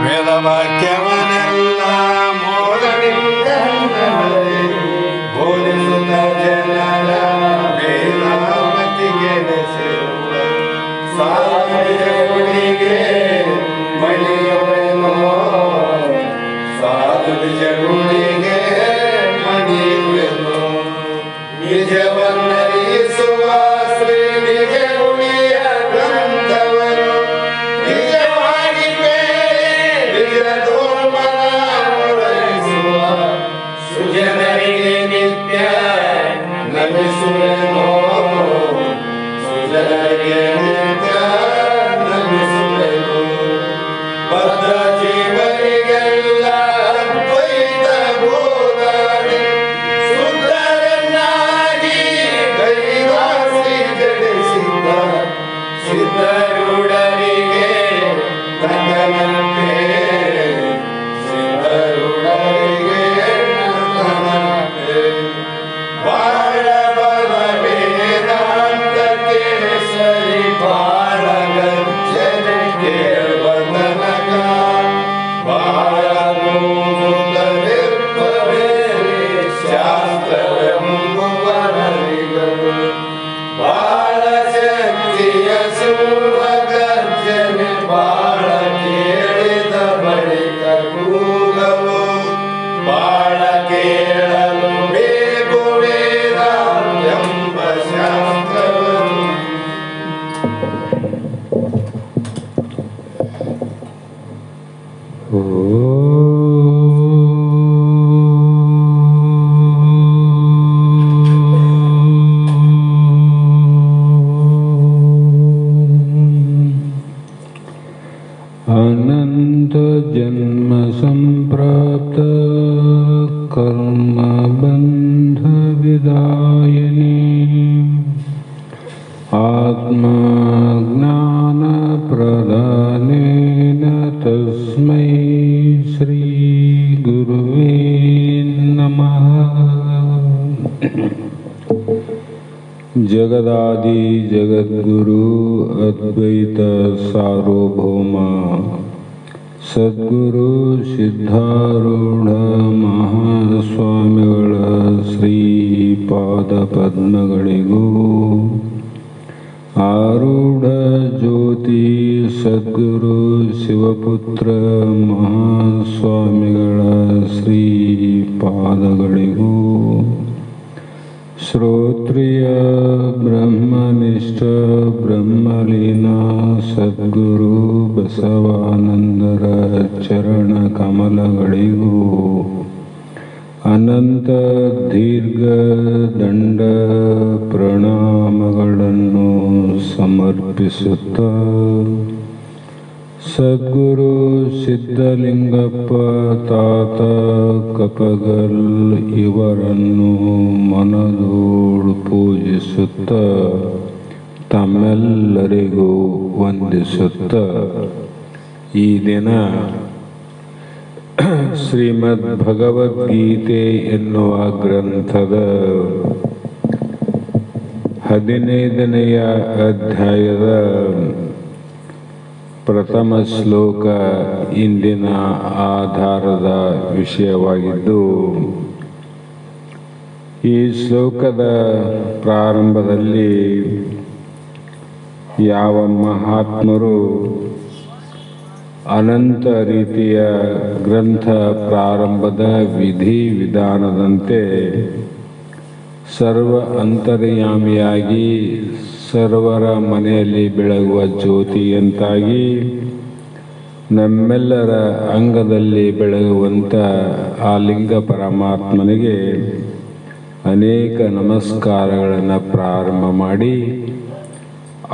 ವೇದವಾಕ್ಯವನ್ನೆಲ್ಲ ಮೋದದಿಂದ ಬೋಧಿಸುತ್ತ ಜನರ ವೇದಾವತಿಗೆ ನೆಸೆಯುವ ಸಾಧುಗಳಿಗೆ ಮಣಿಯುವೆನೋ ಸಾಧುಗಳಿಗೆ ಮಣಿಯುವೆನೋ ನಿಜವನ್ನರಿಸುವ ಶ್ರೀ ನಿಜ ಗುಣಿಯ ಗ್ರಂಥವನ್ನು ನಿಜವಾಗಿ ನಿಜದೋರ್ಮನ ಹೊರಡಿಸುವ ಸುಜನರಿಗೆ ನಿತ್ಯ ನಮಿಸುವೆನೋ ಸುಜನರಿಗೆ ನಿತ್ಯ ನಮಿಸುವೆನೋ ಬದ್ಧ ಜೀವರಿಗೆಲ್ಲ ಅದ್ವೈತ ಬೋಧನೆ ಸುಂದರನಾಗಿ ಕೈಲಾಸಿ ಜಡಿಸಿದ್ದ ಸಿದ್ಧರುಡರಿಗೆ ತನ್ನಂತೆ ಸಿದ್ಧರುಡರಿಗೆ ತನ್ನಂತೆ ಬಾಳ ಬಲ ವೇದಾಂತಕ್ಕೆ ಸರಿ ಬಾಳ ಗರ್ಜನೆ ಕೇಳುವನಕ ಬಾಳ ಮೂದಲಿರ್ಪವೇ ಶಾಸ್ತ್ರವೆಂಬುವರಿಗಳು ಬಾಳ ಶಕ್ತಿಯ ಸುವ ಗರ್ಜನೆ ಬಾಳ ಕೇಳಿದ ಬಳಿಕ ಕೂಗವು ಬಾಳ ಕೇಳಲು ಬೇಕು ವೇದ ಎಂಬ ಶಾಸ್ತ್ರವನ್ನು अनंत जन्म संप्राप्त कर्म बंध विदायिनी आत्मा ज्ञान प्रदानेन तस्मै श्री गुरुवे नमः। जगदादि जगद्गुरु अद्वैत सार्वभौम सद्गुरु सिद्धारूढ़ महास्वामिಗಳ ಶ್ರೀಪಾದ ಪದ್ಮಗಳಿಗೂ ಆರೂಢ ಜ್ಯೋತಿ ಸದ್ಗುರು ಶಿವಪುತ್ರ ಮಹಾಸ್ವಾಮಿಗಳ ಶ್ರೀಪಾದಗಳಿಗೂ ಶ್ರೋತ್ರಿಯ ಬ್ರಹ್ಮನಿಷ್ಠ ಬ್ರಹ್ಮಲೀನ ಸದ್ಗುರು ಬಸವಾನಂದರ ಚರಣ ಕಮಲಗಳಿಗೂ ಅನಂತ ದೀರ್ಘ ದಂಡ ಪ್ರಣಾಮಗಳನ್ನು ಸಮರ್ಪಿಸುತ್ತ ಸದ್ಗುರು ಸಿದ್ಧಲಿಂಗಪ್ಪ ತಾತ ಕಪಗಲ್ ಇವರನ್ನು ಮನದೋಡು ಪೂಜಿಸುತ್ತ ತಮ್ಮೆಲ್ಲರಿಗೂ ವಂದಿಸುತ್ತ ಈ ದಿನ ಶ್ರೀಮದ್ ಭಗವದ್ಗೀತೆ ಎನ್ನುವ ಗ್ರಂಥದ 15ನೆಯ ಅಧ್ಯಾಯದ ಪ್ರಥಮ ಶ್ಲೋಕ ಇಂದಿನ ಆಧಾರದ ವಿಷಯವಾಗಿದ್ದು, ಈ ಶ್ಲೋಕದ ಪ್ರಾರಂಭದಲ್ಲಿ ಯಾವ ಮಹಾತ್ಮರು ಅನಂತ ರೀತಿಯ ಗ್ರಂಥ ಪ್ರಾರಂಭದ ವಿಧಿ ವಿಧಾನದಂತೆ ಸರ್ವ ಅಂತರ್ಯಾಮಿಯಾಗಿ ಸರ್ವರ ಮನೆಯಲ್ಲಿ ಬೆಳಗುವ ಜ್ಯೋತಿಯಂತಾಗಿ ನಮ್ಮೆಲ್ಲರ ಅಂಗದಲ್ಲಿ ಬೆಳಗುವಂಥ ಆ ಲಿಂಗ ಪರಮಾತ್ಮನಿಗೆ ಅನೇಕ ನಮಸ್ಕಾರಗಳನ್ನು ಪ್ರಾರಂಭ ಮಾಡಿ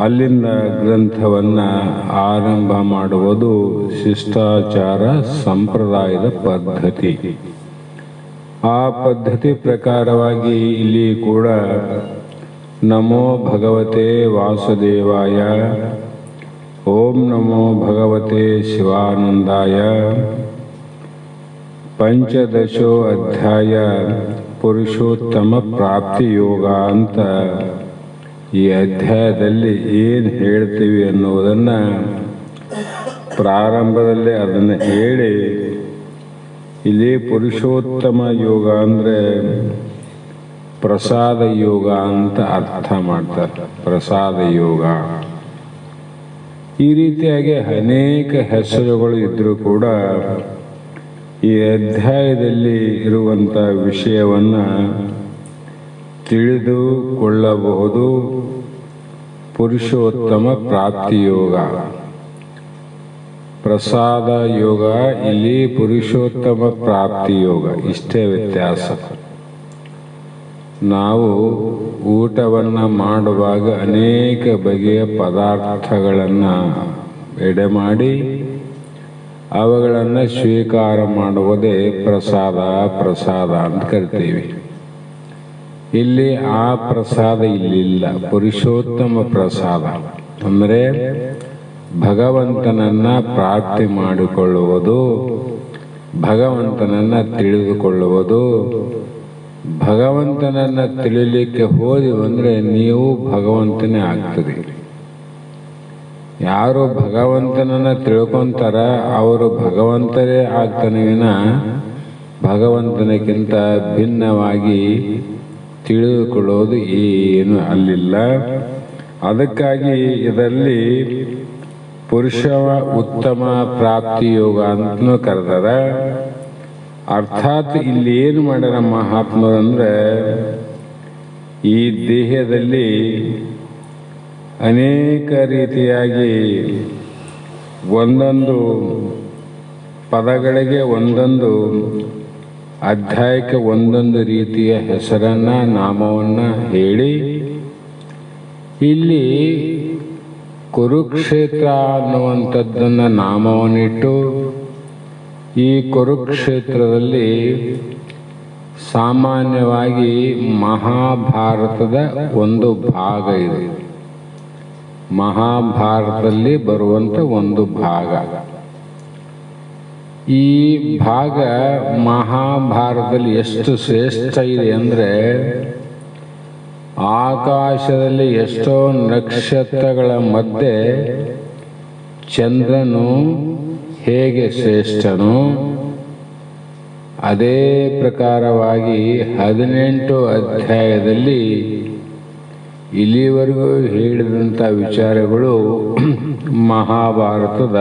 ಅಲ್ಲಿಂದ ಗ್ರಂಥವನ್ನು ಆರಂಭ ಮಾಡುವುದು ಶಿಷ್ಟಾಚಾರ ಸಂಪ್ರದಾಯದ ಪದ್ಧತಿ. ಆ ಪದ್ಧತಿ ಪ್ರಕಾರವಾಗಿ ಇಲ್ಲಿ ಕೂಡ ನಮೋ ಭಗವತೆ ವಾಸುದೇವಾಯ, ಓಂ ನಮೋ ಭಗವತೆ ಶಿವಾನಂದಾಯ, ಪಂಚದಶೋ ಅಧ್ಯಾಯ ಪುರುಷೋತ್ತಮ ಪ್ರಾಪ್ತಿ ಯೋಗ ಅಂತ ಈ ಅಧ್ಯಾಯದಲ್ಲಿ ಏನು ಹೇಳ್ತೀವಿ ಅನ್ನೋದನ್ನು ಪ್ರಾರಂಭದಲ್ಲೇ ಅದನ್ನು ಹೇಳಿ ಇಲ್ಲಿ ಪುರುಷೋತ್ತಮ ಯೋಗ ಅಂದರೆ ಪ್ರಸಾದ ಯೋಗ ಅಂತ ಅರ್ಥ ಮಾಡ್ತಾರೆ. ಪ್ರಸಾದ ಯೋಗ ಈ ರೀತಿಯಾಗಿ ಅನೇಕ ಹೆಸರುಗಳು ಇದ್ದರೂ ಕೂಡ ಈ ಅಧ್ಯಾಯದಲ್ಲಿ ಇರುವಂಥ ವಿಷಯವನ್ನು ತಿಳಿದುಕೊಳ್ಳಬಹುದು. ಪುರುಷೋತ್ತಮ ಪ್ರಾಪ್ತಿ ಯೋಗ, ಪ್ರಸಾದ ಯೋಗ, ಇಲ್ಲಿ ಪುರುಷೋತ್ತಮ ಪ್ರಾಪ್ತಿ ಯೋಗ. ಇಷ್ಟೇ ವ್ಯತ್ಯಾಸ. ನಾವು ಊಟವನ್ನು ಮಾಡುವಾಗ ಅನೇಕ ಬಗೆಯ ಪದಾರ್ಥಗಳನ್ನು ಎಡೆ ಮಾಡಿ ಅವುಗಳನ್ನು ಸ್ವೀಕಾರ ಮಾಡುವುದೇ ಪ್ರಸಾದ ಅಂತ ಕರಿತೀವಿ. ಇಲ್ಲಿ ಆ ಪ್ರಸಾದ ಇಲ್ಲಿಲ್ಲ. ಪುರುಷೋತ್ತಮ ಪ್ರಸಾದ ಅಂದರೆ ಭಗವಂತನನ್ನ ಪ್ರಾರ್ಥನೆ ಮಾಡಿಕೊಳ್ಳುವುದು, ಭಗವಂತನನ್ನ ತಿಳಿದುಕೊಳ್ಳುವುದು. ಭಗವಂತನನ್ನ ತಿಳಿಲಿಕ್ಕೆ ಹೋದಿವಂದ್ರೆ ನೀವು ಭಗವಂತನೇ ಆಗ್ತದೆ. ಯಾರು ಭಗವಂತನನ್ನ ತಿಳ್ಕೊಂತಾರ ಅವರು ಭಗವಂತರೇ ಆಗ್ತಾನೆ ವಿನ ಭಗವಂತನಕ್ಕಿಂತ ಭಿನ್ನವಾಗಿ ತಿಳಿದುಕೊಳ್ಳೋದು ಏನು ಅಲ್ಲಿಲ್ಲ. ಅದಕ್ಕಾಗಿ ಇದರಲ್ಲಿ ಪುರುಷ ಉತ್ತಮ ಪ್ರಾಪ್ತಿ ಯೋಗ ಅಂತನೂ ಕರೆದಾರ. ಅರ್ಥಾತ್ ಇಲ್ಲಿ ಏನು ಮಾಡ್ಯಾರ ಮಹಾತ್ಮರು ಅಂದರೆ, ಈ ದೇಹದಲ್ಲಿ ಅನೇಕ ರೀತಿಯಾಗಿ ಒಂದೊಂದು ಪದಗಳಿಗೆ ಒಂದೊಂದು ಅಧ್ಯಾಯಕ್ಕೆ ಒಂದೊಂದು ರೀತಿಯ ಹೆಸರನ್ನ ನಾಮವನ್ನ ಹೇಳಿ ಇಲ್ಲಿ ಕುರುಕ್ಷೇತ್ರ ಅನ್ನುವಂಥದ್ದನ್ನು ನಾಮವನ್ನಿಟ್ಟು ಈ ಕುರುಕ್ಷೇತ್ರದಲ್ಲಿ ಸಾಮಾನ್ಯವಾಗಿ ಮಹಾಭಾರತದ ಒಂದು ಭಾಗ ಇದೆ. ಮಹಾಭಾರತದಲ್ಲಿ ಬರುವಂಥ ಒಂದು ಭಾಗ. ಈ ಭಾಗ ಮಹಾಭಾರತದಲ್ಲಿ ಎಷ್ಟು ಶ್ರೇಷ್ಠ ಇದೆ ಅಂದರೆ, ಆಕಾಶದಲ್ಲಿ ಎಷ್ಟೋ ನಕ್ಷತ್ರಗಳ ಮಧ್ಯೆ ಚಂದ್ರನು ಹೇಗೆ ಶ್ರೇಷ್ಠನೋ ಅದೇ ಪ್ರಕಾರವಾಗಿ 18 ಅಧ್ಯಾಯದಲ್ಲಿ ಇಲ್ಲಿವರೆಗೂ ಹೇಳಿದಂಥ ವಿಚಾರಗಳು ಮಹಾಭಾರತದ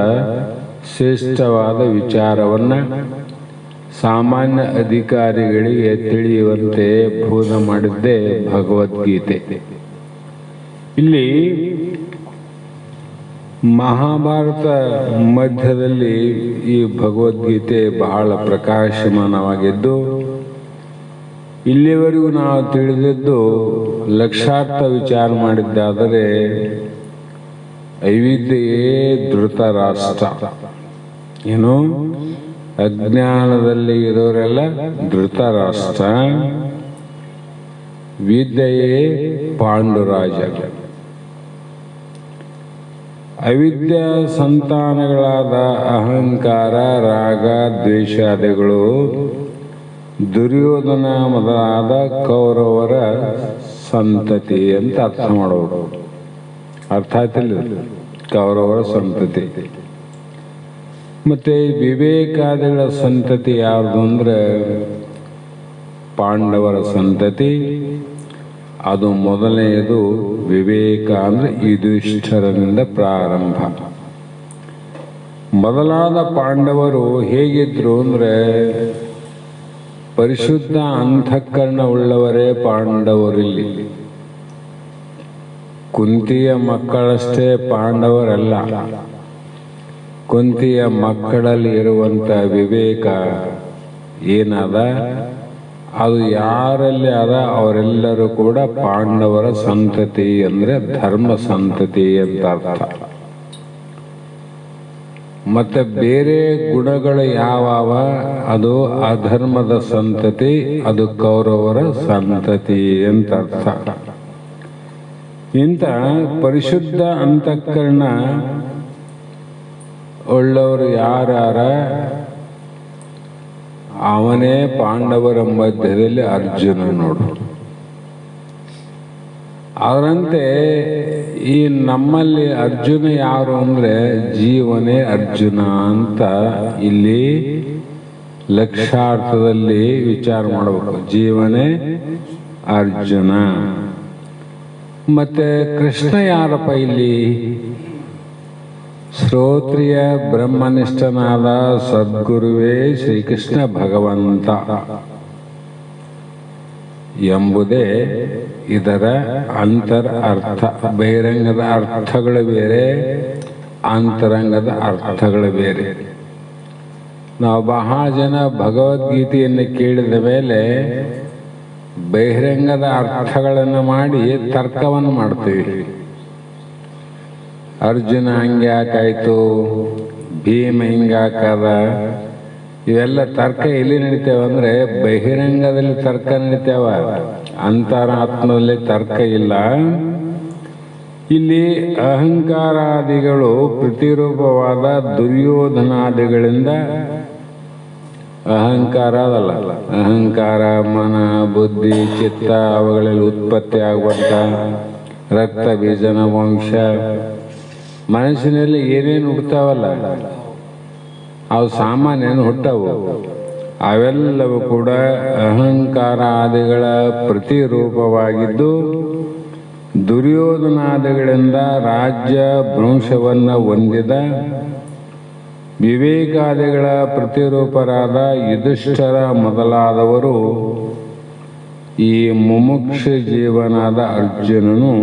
ಶ್ರೇಷ್ಠವಾದ ವಿಚಾರವನ್ನು ಸಾಮಾನ್ಯ ಅಧಿಕಾರಿಗಳಿಗೆ ತಿಳಿಯುವಂತೆ ಬೋಧ ಮಾಡಿದ್ದೇ ಭಗವದ್ಗೀತೆ. ಇಲ್ಲಿ ಮಹಾಭಾರತ ಮಧ್ಯದಲ್ಲಿ ಈ ಭಗವದ್ಗೀತೆ ಬಹಳ ಪ್ರಕಾಶಮಾನವಾಗಿದ್ದು, ಇಲ್ಲಿವರೆಗೂ ನಾವು ತಿಳಿದಿದ್ದು ಲಕ್ಷಾರ್ಥ ವಿಚಾರ ಮಾಡಿದ್ದಾದರೆ ಅವಿದ್ಯೆಯೇ ಧೃತರಾಷ್ಟ್ರ. ಏನು ಅಜ್ಞಾನದಲ್ಲಿ ಇರೋರೆಲ್ಲ ಧೃತರಾಷ್ಟ್ರ, ವಿದ್ಯೆಯೇ ಪಾಂಡುರಾಜ. ಅವಿದ್ಯಾ ಸಂತಾನಗಳಾದ ಅಹಂಕಾರ, ರಾಗ, ದ್ವೇಷಾದಿಗಳು ದುರ್ಯೋಧನ ಮೊದಲಾದ ಕೌರವರ ಸಂತತಿ ಅಂತ ಅರ್ಥ ಮಾಡೋದು. ಅರ್ಥ ಆಯ್ತಿಲ್ಲ? ಕೌರವರ ಸಂತತಿ. ಮತ್ತೆ ವಿವೇಕಾದಿಗಳ ಸಂತತಿ ಯಾವುದು ಅಂದ್ರೆ ಪಾಂಡವರ ಸಂತತಿ. ಅದು ಮೊದಲನೆಯದು ವಿವೇಕ ಅಂದ್ರೆ ಯುಧಿಷ್ಠಿರನಿಂದ ಪ್ರಾರಂಭ. ಮೊದಲಾದ ಪಾಂಡವರು ಹೇಗಿದ್ರು ಅಂದ್ರೆ ಪರಿಶುದ್ಧ ಅಂತಃಕರಣ ಉಳ್ಳವರೇ ಪಾಂಡವರಿಲ್ಲಿ. ಕುಂತಿಯ ಮಕ್ಕಳಷ್ಟೇ ಪಾಂಡವರಲ್ಲ. ಕುಂತಿಯ ಮಕ್ಕಳಲ್ಲಿ ಇರುವಂತ ವಿವೇಕ ಏನದ ಅದು ಯಾರಲ್ಲಿ ಅದ ಅವರೆಲ್ಲರೂ ಕೂಡ ಪಾಂಡವರ ಸಂತತಿ ಅಂದ್ರೆ ಧರ್ಮ ಸಂತತಿ ಅಂತ ಅರ್ಥ. ಮತ್ತೆ ಬೇರೆ ಗುಣಗಳು ಯಾವಾವ ಅದು ಅಧರ್ಮದ ಸಂತತಿ, ಅದು ಕೌರವರ ಸಂತತಿ ಅಂತ ಅರ್ಥ. ಇಂಥ ಪರಿಶುದ್ಧ ಅಂತಃಕರಣ ಉಳ್ಳವರು ಯಾರ್ಯಾರ ಅವನೇ ಪಾಂಡವರ ಮಧ್ಯದಲ್ಲಿ ಅರ್ಜುನ ನೋಡು. ಅವರಂತೆ ಈ ನಮ್ಮಲ್ಲಿ ಅರ್ಜುನ ಯಾರು ಅಂದರೆ ಜೀವನೇ ಅರ್ಜುನ ಅಂತ ಇಲ್ಲಿ ಲಕ್ಷಾರ್ಥದಲ್ಲಿ ವಿಚಾರ ಮಾಡಬೇಕು. ಜೀವನೇ ಅರ್ಜುನ. ಮತ್ತೆ ಕೃಷ್ಣ ಯಾರಪ್ಪ ಇಲ್ಲಿ? ಶ್ರೋತ್ರಿಯ ಬ್ರಹ್ಮನಿಷ್ಠನಾದ ಸದ್ಗುರುವೇ ಶ್ರೀಕೃಷ್ಣ ಭಗವಂತ ಎಂಬುದೇ ಇದರ ಅಂತರ್ ಅರ್ಥ. ಬಹಿರಂಗದ ಅರ್ಥಗಳು ಬೇರೆ, ಅಂತರಂಗದ ಅರ್ಥಗಳು ಬೇರೆ. ನಾವು ಬಹಳ ಜನ ಭಗವದ್ಗೀತೆಯನ್ನು ಕೇಳಿದ ಮೇಲೆ ಬಹಿರಂಗದ ಅರ್ಥಗಳನ್ನು ಮಾಡಿ ತರ್ಕವನ್ನು ಮಾಡ್ತೀವಿ. ಅರ್ಜುನ ಹಂಗೆ ಯಾಕಾಯ್ತು, ಭೀಮ ಹಿಂಗಾಕದ, ಇವೆಲ್ಲ ತರ್ಕ ಎಲ್ಲಿ ನಡೀತೇವೆ ಅಂದರೆ ಬಹಿರಂಗದಲ್ಲಿ ತರ್ಕ ನಡೀತೇವ, ಅಂತರಾತ್ಮದಲ್ಲಿ ತರ್ಕ ಇಲ್ಲ. ಇಲ್ಲಿ ಅಹಂಕಾರಾದಿಗಳು ಪ್ರತಿರೂಪವಾದ ದುರ್ಯೋಧನಾದಿಗಳಿಂದ, ಅಹಂಕಾರ ಅದಲ್ಲ, ಅಹಂಕಾರ ಮನ ಬುದ್ಧಿ ಚಿತ್ತ ಅವುಗಳಲ್ಲಿ ಉತ್ಪತ್ತಿ ಆಗುವಂಥ ರಕ್ತ ಬೀಜನ ವಂಶ, ಮನಸ್ಸಿನಲ್ಲಿ ಏನೇನು ಹುಡ್ತಾವಲ್ಲ ಅವು ಸಾಮಾನ್ಯನು ಹುಟ್ಟವು. ಅವೆಲ್ಲವೂ ಕೂಡ ಅಹಂಕಾರಾದಿಗಳ ಪ್ರತಿರೂಪವಾಗಿದ್ದು ದುರ್ಯೋಧನಾದಿಗಳಿಂದ ರಾಜ್ಯ ಭ್ರಂಶವನ್ನು ಹೊಂದಿದ ವಿವೇಕಾದಿಗಳ ಪ್ರತಿರೂಪರಾದ ಯುಧಿಷ್ಠರ ಮೊದಲಾದವರು ಈ ಮುಮುಕ್ಷ ಜೀವನಾದ ಅರ್ಜುನನು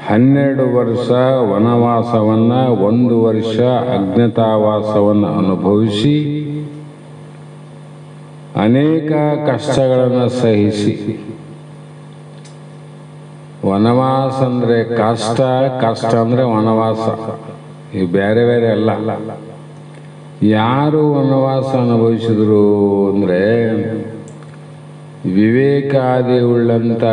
12 ವರ್ಷ ವನವಾಸವನ್ನು, 1 ವರ್ಷ ಅಜ್ಞಾತವಾಸವನ್ನು ಅನುಭವಿಸಿ ಅನೇಕ ಕಷ್ಟಗಳನ್ನು ಸಹಿಸಿ, ವನವಾಸ ಅಂದರೆ ಕಷ್ಟ, ಕಷ್ಟ ಅಂದರೆ ವನವಾಸ, ಇವು ಬೇರೆ ಬೇರೆ ಅಲ್ಲ. ಯಾರು ವನವಾಸ ಅನುಭವಿಸಿದ್ರು ಅಂದರೆ ವಿವೇಕಾದಿ ಉಳ್ಳಂಥ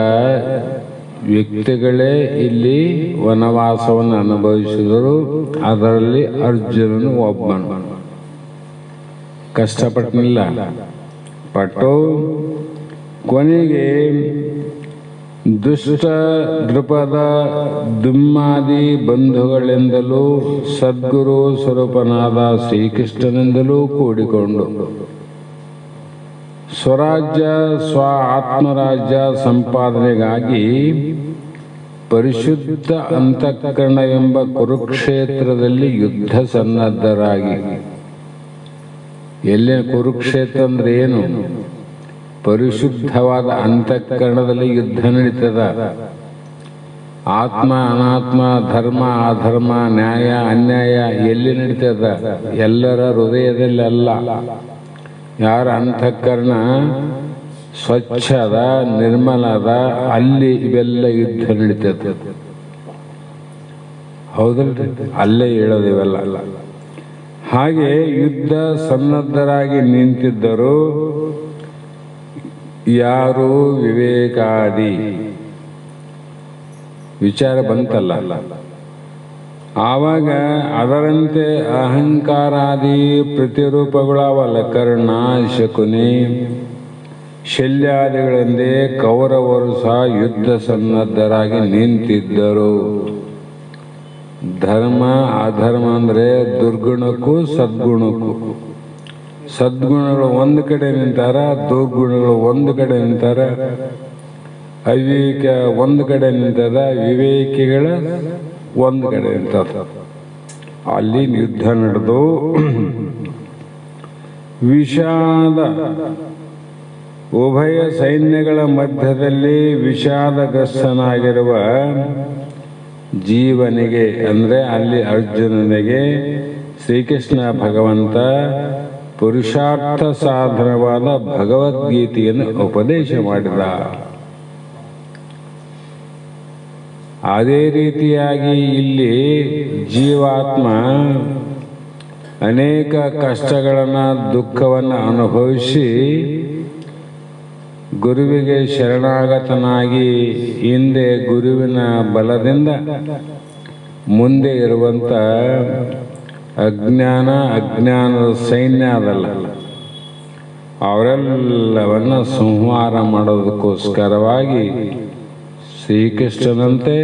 ವ್ಯಕ್ತಿಗಳೇ ಇಲ್ಲಿ ವನವಾಸವನ್ನು ಅನುಭವಿಸಿದರು. ಅದರಲ್ಲಿ ಅರ್ಜುನನು ಒಬ್ಬನು. ಕಷ್ಟಪಟ್ಟನಿಲ್ಲ, ಪಟ್ಟು ಕೊನೆಗೆ ದುಷ್ಟ ದೃಪದ ದುಮ್ಮಾದಿ ಬಂಧುಗಳಿಂದಲೂ ಸದ್ಗುರು ಸ್ವರೂಪನಾದ ಶ್ರೀಕೃಷ್ಣನಿಂದಲೂ ಕೂಡಿಕೊಂಡು ಸ್ವರಾಜ್ಯ ಸ್ವ ಆತ್ಮರಾಜ್ಯ ಸಂಪಾದನೆಗಾಗಿ ಪರಿಶುದ್ಧ ಅಂತಃಕರಣವೆಂಬ ಕುರುಕ್ಷೇತ್ರದಲ್ಲಿ ಯುದ್ಧ ಸನ್ನದ್ಧರಾಗಿ. ಎಲ್ಲಿ ಕುರುಕ್ಷೇತ್ರ ಅಂದ್ರೆ ಏನು? ಪರಿಶುದ್ಧವಾದ ಅಂತಃಕರಣದಲ್ಲಿ ಯುದ್ಧ ನಡೀತದ. ಆತ್ಮ ಅನಾತ್ಮ, ಧರ್ಮ ಅಧರ್ಮ, ನ್ಯಾಯ ಅನ್ಯಾಯ ಎಲ್ಲಿ ನಡೀತದ? ಎಲ್ಲರ ಹೃದಯದಲ್ಲಿ ಅಲ್ಲ. ಯಾರ ಅಂತಃಕರಣ ಸ್ವಚ್ಛದ ನಿರ್ಮಲದ ಅಲ್ಲಿ ಇವೆಲ್ಲ ಯುದ್ಧ ನಡೀತದೆ. ಹೌದಲ್ರಿ? ಅಲ್ಲೇ ಹೇಳೋದು ಇವೆಲ್ಲ. ಹಾಗೆ ಯುದ್ಧ ಸನ್ನದ್ಧರಾಗಿ ನಿಂತಿದ್ದರು ಯಾರು? ವಿವೇಕಾದಿ ವಿಚಾರ ಬಂತಲ್ಲ, ಆವಾಗ ಅದರಂತೆ ಅಹಂಕಾರಾದಿ ಪ್ರತಿರೂಪಗಳವಲ್ಲ. ಕರ್ಣ, ಶಕುನಿ, ಶಲ್ಯಾದಿಗಳೆಂದೇ ಕೌರವರು ಸಹ ಯುದ್ಧ ಸನ್ನದ್ಧರಾಗಿ ನಿಂತಿದ್ದರು. ಧರ್ಮ ಅಧರ್ಮ ಅಂದರೆ ದುರ್ಗುಣಕ್ಕೂ ಸದ್ಗುಣಕ್ಕೂ. ಸದ್ಗುಣಗಳು ಒಂದು ಕಡೆ ನಿಂತಾರ, ದುರ್ಗುಣಗಳು ಒಂದು ಕಡೆ ನಿಂತಾರ. ಅವಿವೇಕ ಒಂದು ಕಡೆ ನಿಂತದ, ವಿವೇಕಿಗಳ ಒಂದು ಕಡೆ ನಿಂತದ. ಅಲ್ಲಿ ಯುದ್ಧ ನಡೆದು ವಿಷಾದ ಉಭಯ ಸೈನ್ಯಗಳ ಮಧ್ಯದಲ್ಲಿ ವಿಷಾದಗ್ರಸ್ತನಾಗಿರುವ ಜೀವನಿಗೆ ಅಂದರೆ ಅಲ್ಲಿ ಅರ್ಜುನನಿಗೆ ಶ್ರೀಕೃಷ್ಣ ಭಗವಂತ ಪುರುಷಾರ್ಥ ಸಾಧನವಾದ ಭಗವದ್ಗೀತೆಯನ್ನು ಉಪದೇಶ ಮಾಡಿದ. ಅದೇ ರೀತಿಯಾಗಿ ಇಲ್ಲಿ ಜೀವಾತ್ಮ ಅನೇಕ ಕಷ್ಟಗಳನ್ನು ದುಃಖವನ್ನು ಅನುಭವಿಸಿ ಗುರುವಿಗೆ ಶರಣಾಗತನಾಗಿ ಹಿಂದೆ ಗುರುವಿನ ಬಲದಿಂದ ಮುಂದೆ ಇರುವಂಥ ಅಜ್ಞಾನದ ಸೈನ್ಯ ಅದಲ್ಲ, ಅವರೆಲ್ಲವನ್ನು ಸಂಹಾರ ಮಾಡೋದಕ್ಕೋಸ್ಕರವಾಗಿ ಶ್ರೀಕೃಷ್ಣನಂತೆ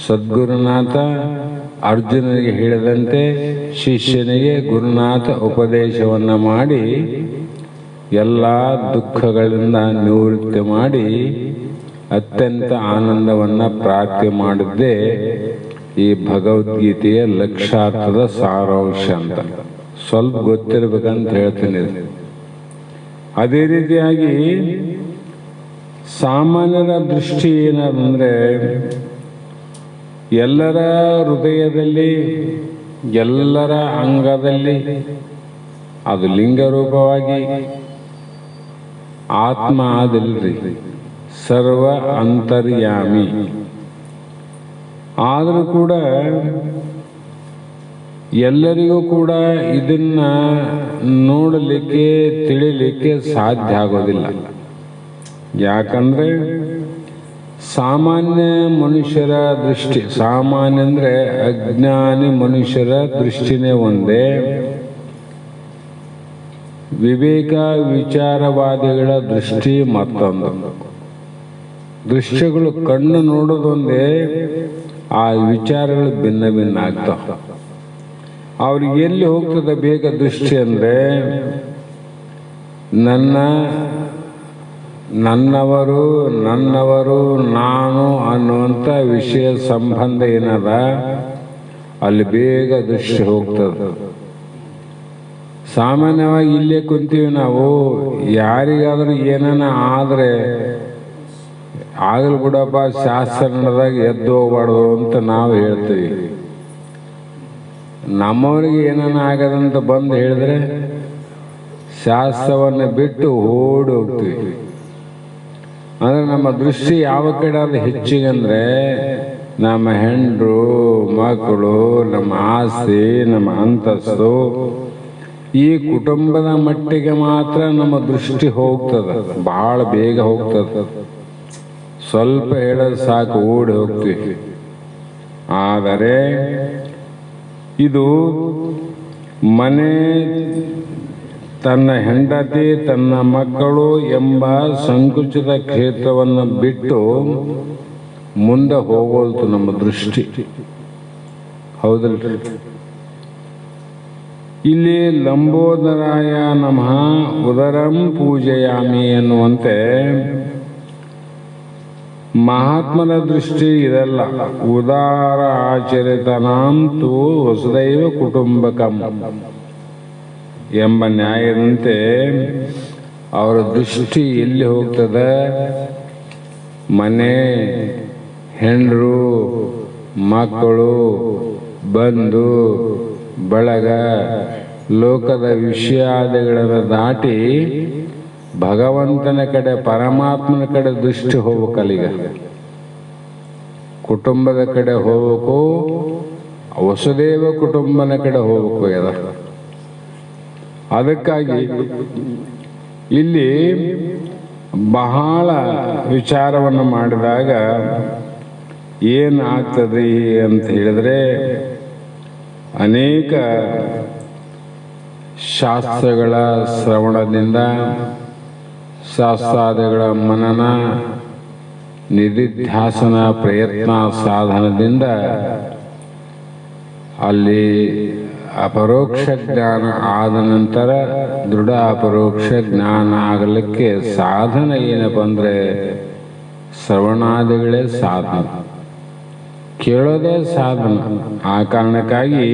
ಸದ್ಗುರುನಾಥ ಅರ್ಜುನನಿಗೆ ಹೇಳಿದಂತೆ ಶಿಷ್ಯನಿಗೆ ಗುರುನಾಥ ಉಪದೇಶವನ್ನು ಮಾಡಿ ಎಲ್ಲ ದುಃಖಗಳಿಂದ ನಿವೃತ್ತಿ ಮಾಡಿ ಅತ್ಯಂತ ಆನಂದವನ್ನು ಪ್ರಾಪ್ತಿ ಮಾಡಿದ್ದೇ ಈ ಭಗವದ್ಗೀತೆಯ ಲಕ್ಷಾರ್ಥದ ಸಾರಾಂಶ ಅಂತ ಸ್ವಲ್ಪ ಗೊತ್ತಿರ್ಬೇಕಂತ ಹೇಳ್ತೀನಿ. ಅದೇ ರೀತಿಯಾಗಿ ಸಾಮಾನ್ಯರ ದೃಷ್ಟಿ ಏನಂದರೆ ಎಲ್ಲರ ಹೃದಯದಲ್ಲಿ ಎಲ್ಲರ ಅಂಗದಲ್ಲಿ ಅದು ಲಿಂಗರೂಪವಾಗಿ ಆತ್ಮ ಆದಿಲ್ರಿ, ಸರ್ವ ಅಂತರ್ಯಾಮಿ. ಆದರೂ ಕೂಡ ಎಲ್ಲರಿಗೂ ಕೂಡ ಇದನ್ನ ನೋಡಲಿಕ್ಕೆ ತಿಳಿಲಿಕ್ಕೆ ಸಾಧ್ಯ ಆಗೋದಿಲ್ಲ. ಯಾಕಂದ್ರೆ ಸಾಮಾನ್ಯ ಮನುಷ್ಯರ ದೃಷ್ಟಿ, ಸಾಮಾನ್ಯ ಅಂದರೆ ಅಜ್ಞಾನಿ ಮನುಷ್ಯರ ದೃಷ್ಟಿನೇ ಒಂದೇ, ವಿವೇಕ ವಿಚಾರವಾದಿಗಳ ದೃಷ್ಟಿ ಮತ್ತೊಂದು. ದೃಶ್ಯಗಳು ಕಣ್ಣು ನೋಡೋದೊಂದೇ, ಆ ವಿಚಾರಗಳು ಭಿನ್ನ ಭಿನ್ನ ಆಗ್ತಾವ. ಅವ್ರಿಗೆ ಎಲ್ಲಿ ಹೋಗ್ತದೆ ಬೇಗ ದೃಷ್ಟಿ ಅಂದರೆ ನನ್ನವರು ನಾನು ಅನ್ನುವಂಥ ವಿಷಯ ಸಂಬಂಧ ಏನದ ಅಲ್ಲಿ ಬೇಗ ದೃಷ್ಟಿ ಹೋಗ್ತದೆ. ಸಾಮಾನ್ಯವಾಗಿ ಇಲ್ಲೇ ಕುಂತೀವಿ ನಾವು, ಯಾರಿಗಾದ್ರೂ ಏನನ ಆದರೆ ಆಗಲ್ ಬಿಡಪ್ಪ ಶಾಸ್ತ್ರ ನಡೆದಾಗ ಎದ್ದು ಹೋಗ್ಬಾರ್ದು ಅಂತ ನಾವು ಹೇಳ್ತೀವಿ. ನಮ್ಮವರಿಗೆ ಏನನ ಆಗದಂತ ಬಂದು ಹೇಳಿದ್ರೆ ಶಾಸ್ತ್ರವನ್ನು ಬಿಟ್ಟು ಓಡಿ ಹೋಗ್ತೀವಿ. ಅಂದರೆ ನಮ್ಮ ದೃಷ್ಟಿ ಯಾವ ಕಡೆ ಅದು ಹೆಚ್ಚಿಗಂದ್ರೆ ನಮ್ಮ ಹೆಂಡರು ಮಕ್ಕಳು, ನಮ್ಮ ಆಸ್ತಿ, ನಮ್ಮ ಅಂತಸ್ತು, ಈ ಕುಟುಂಬದ ಮಟ್ಟಿಗೆ ಮಾತ್ರ ನಮ್ಮ ದೃಷ್ಟಿ ಹೋಗ್ತದೆ, ಬಹಳ ಬೇಗ ಹೋಗ್ತದೆ. ಸ್ವಲ್ಪ ಹೇಳೋದು ಸಾಕು ಓಡಿ ಹೋಗ್ತೀವಿ. ಆದರೆ ಇದು ಮನೆ, ತನ್ನ ಹೆಂಡತಿ, ತನ್ನ ಮಕ್ಕಳು ಎಂಬ ಸಂಕುಚಿತ ಕ್ಷೇತ್ರವನ್ನು ಬಿಟ್ಟು ಮುಂದೆ ಹೋಗೋದು ನಮ್ಮ ದೃಷ್ಟಿ. ಹೌದಲ್ರಿ? ಇಲ್ಲಿ ಲಂಬೋದರಾಯ ನಮಃ ಉದರಂ ಪೂಜೆಯಾಮಿ ಎನ್ನುವಂತೆ ಮಹಾತ್ಮನ ದೃಷ್ಟಿ ಇದಲ್ಲ. ಉದಾರ ಆಚರಿತನಾಂತೂ ವಸುದೈವ ಕುಟುಂಬಕಂ ಎಂಬ ನ್ಯಾಯದಂತೆ ಅವರ ದೃಷ್ಟಿ ಎಲ್ಲಿ ಹೋಗ್ತದೆ? ಮನೆ, ಹೆಂಡರು, ಮಕ್ಕಳು, ಬಂಧು ಬಳಗ, ಲೋಕದ ವಿಷಯಾದಿಗಳನ್ನು ದಾಟಿ ಭಗವಂತನ ಕಡೆ, ಪರಮಾತ್ಮನ ಕಡೆ ದೃಷ್ಟಿ ಹೋಗ್ಬೇಕಲ್ಲೀಗ. ಕುಟುಂಬದ ಕಡೆ ಹೋಗ್ಬೇಕು, ವಸುದೇವ ಕುಟುಂಬನ ಕಡೆ ಹೋಗ್ಬೇಕು. ಅದಕ್ಕಾಗಿ ಇಲ್ಲಿ ಬಹಳ ವಿಚಾರವನ್ನು ಮಾಡಿದಾಗ ಏನಾಗ್ತದೆ ಅಂತ ಹೇಳಿದ್ರೆ, ಅನೇಕ ಶಾಸ್ತ್ರಗಳ ಶ್ರವಣದಿಂದ, ಶಾಸ್ತ್ರಾದಿಗಳ ಮನನ ನಿಧಿಧ್ಯಾಸನ ಪ್ರಯತ್ನ ಸಾಧನದಿಂದ ಅಲ್ಲಿ ಅಪರೋಕ್ಷ ಜ್ಞಾನ ಆದ ನಂತರ ದೃಢ ಅಪರೋಕ್ಷ ಜ್ಞಾನ ಆಗಲಿಕ್ಕೆ ಸಾಧನ ಏನಪ್ಪ ಅಂದರೆ ಶ್ರವಣಾದಿಗಳೇ ಸಾಧನ, ಕೇಳೋದೇ ಸಾಧನ. ಆ ಕಾರಣಕ್ಕಾಗಿ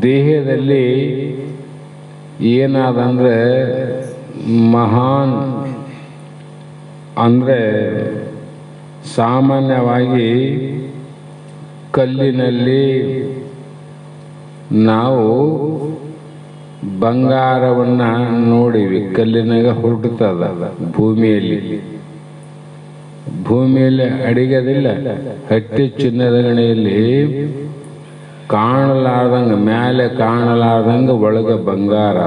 ದೇಹದಲ್ಲಿ ಏನಾದಂದರೆ ಮಹಾನ್ ಅಂದರೆ ಸಾಮಾನ್ಯವಾಗಿ ಕಲ್ಲಿನಲ್ಲಿ ನಾವು ಬಂಗಾರವನ್ನು ನೋಡಿವಿ, ಕಲ್ಲಿನಾಗ ಹುಟ್ಟುತ್ತದ. ಭೂಮಿಯಲ್ಲಿ ಅಡಿಗದಿಲ್ಲ. ಹಟ್ಟಿ ಚಿನ್ನದ ಗಣಿಯಲ್ಲಿ ಕಾಣಲಾರ್ದಂಗೆ, ಮೇಲೆ ಕಾಣಲಾರ್ದಂಗೆ ಒಳಗೆ ಬಂಗಾರ.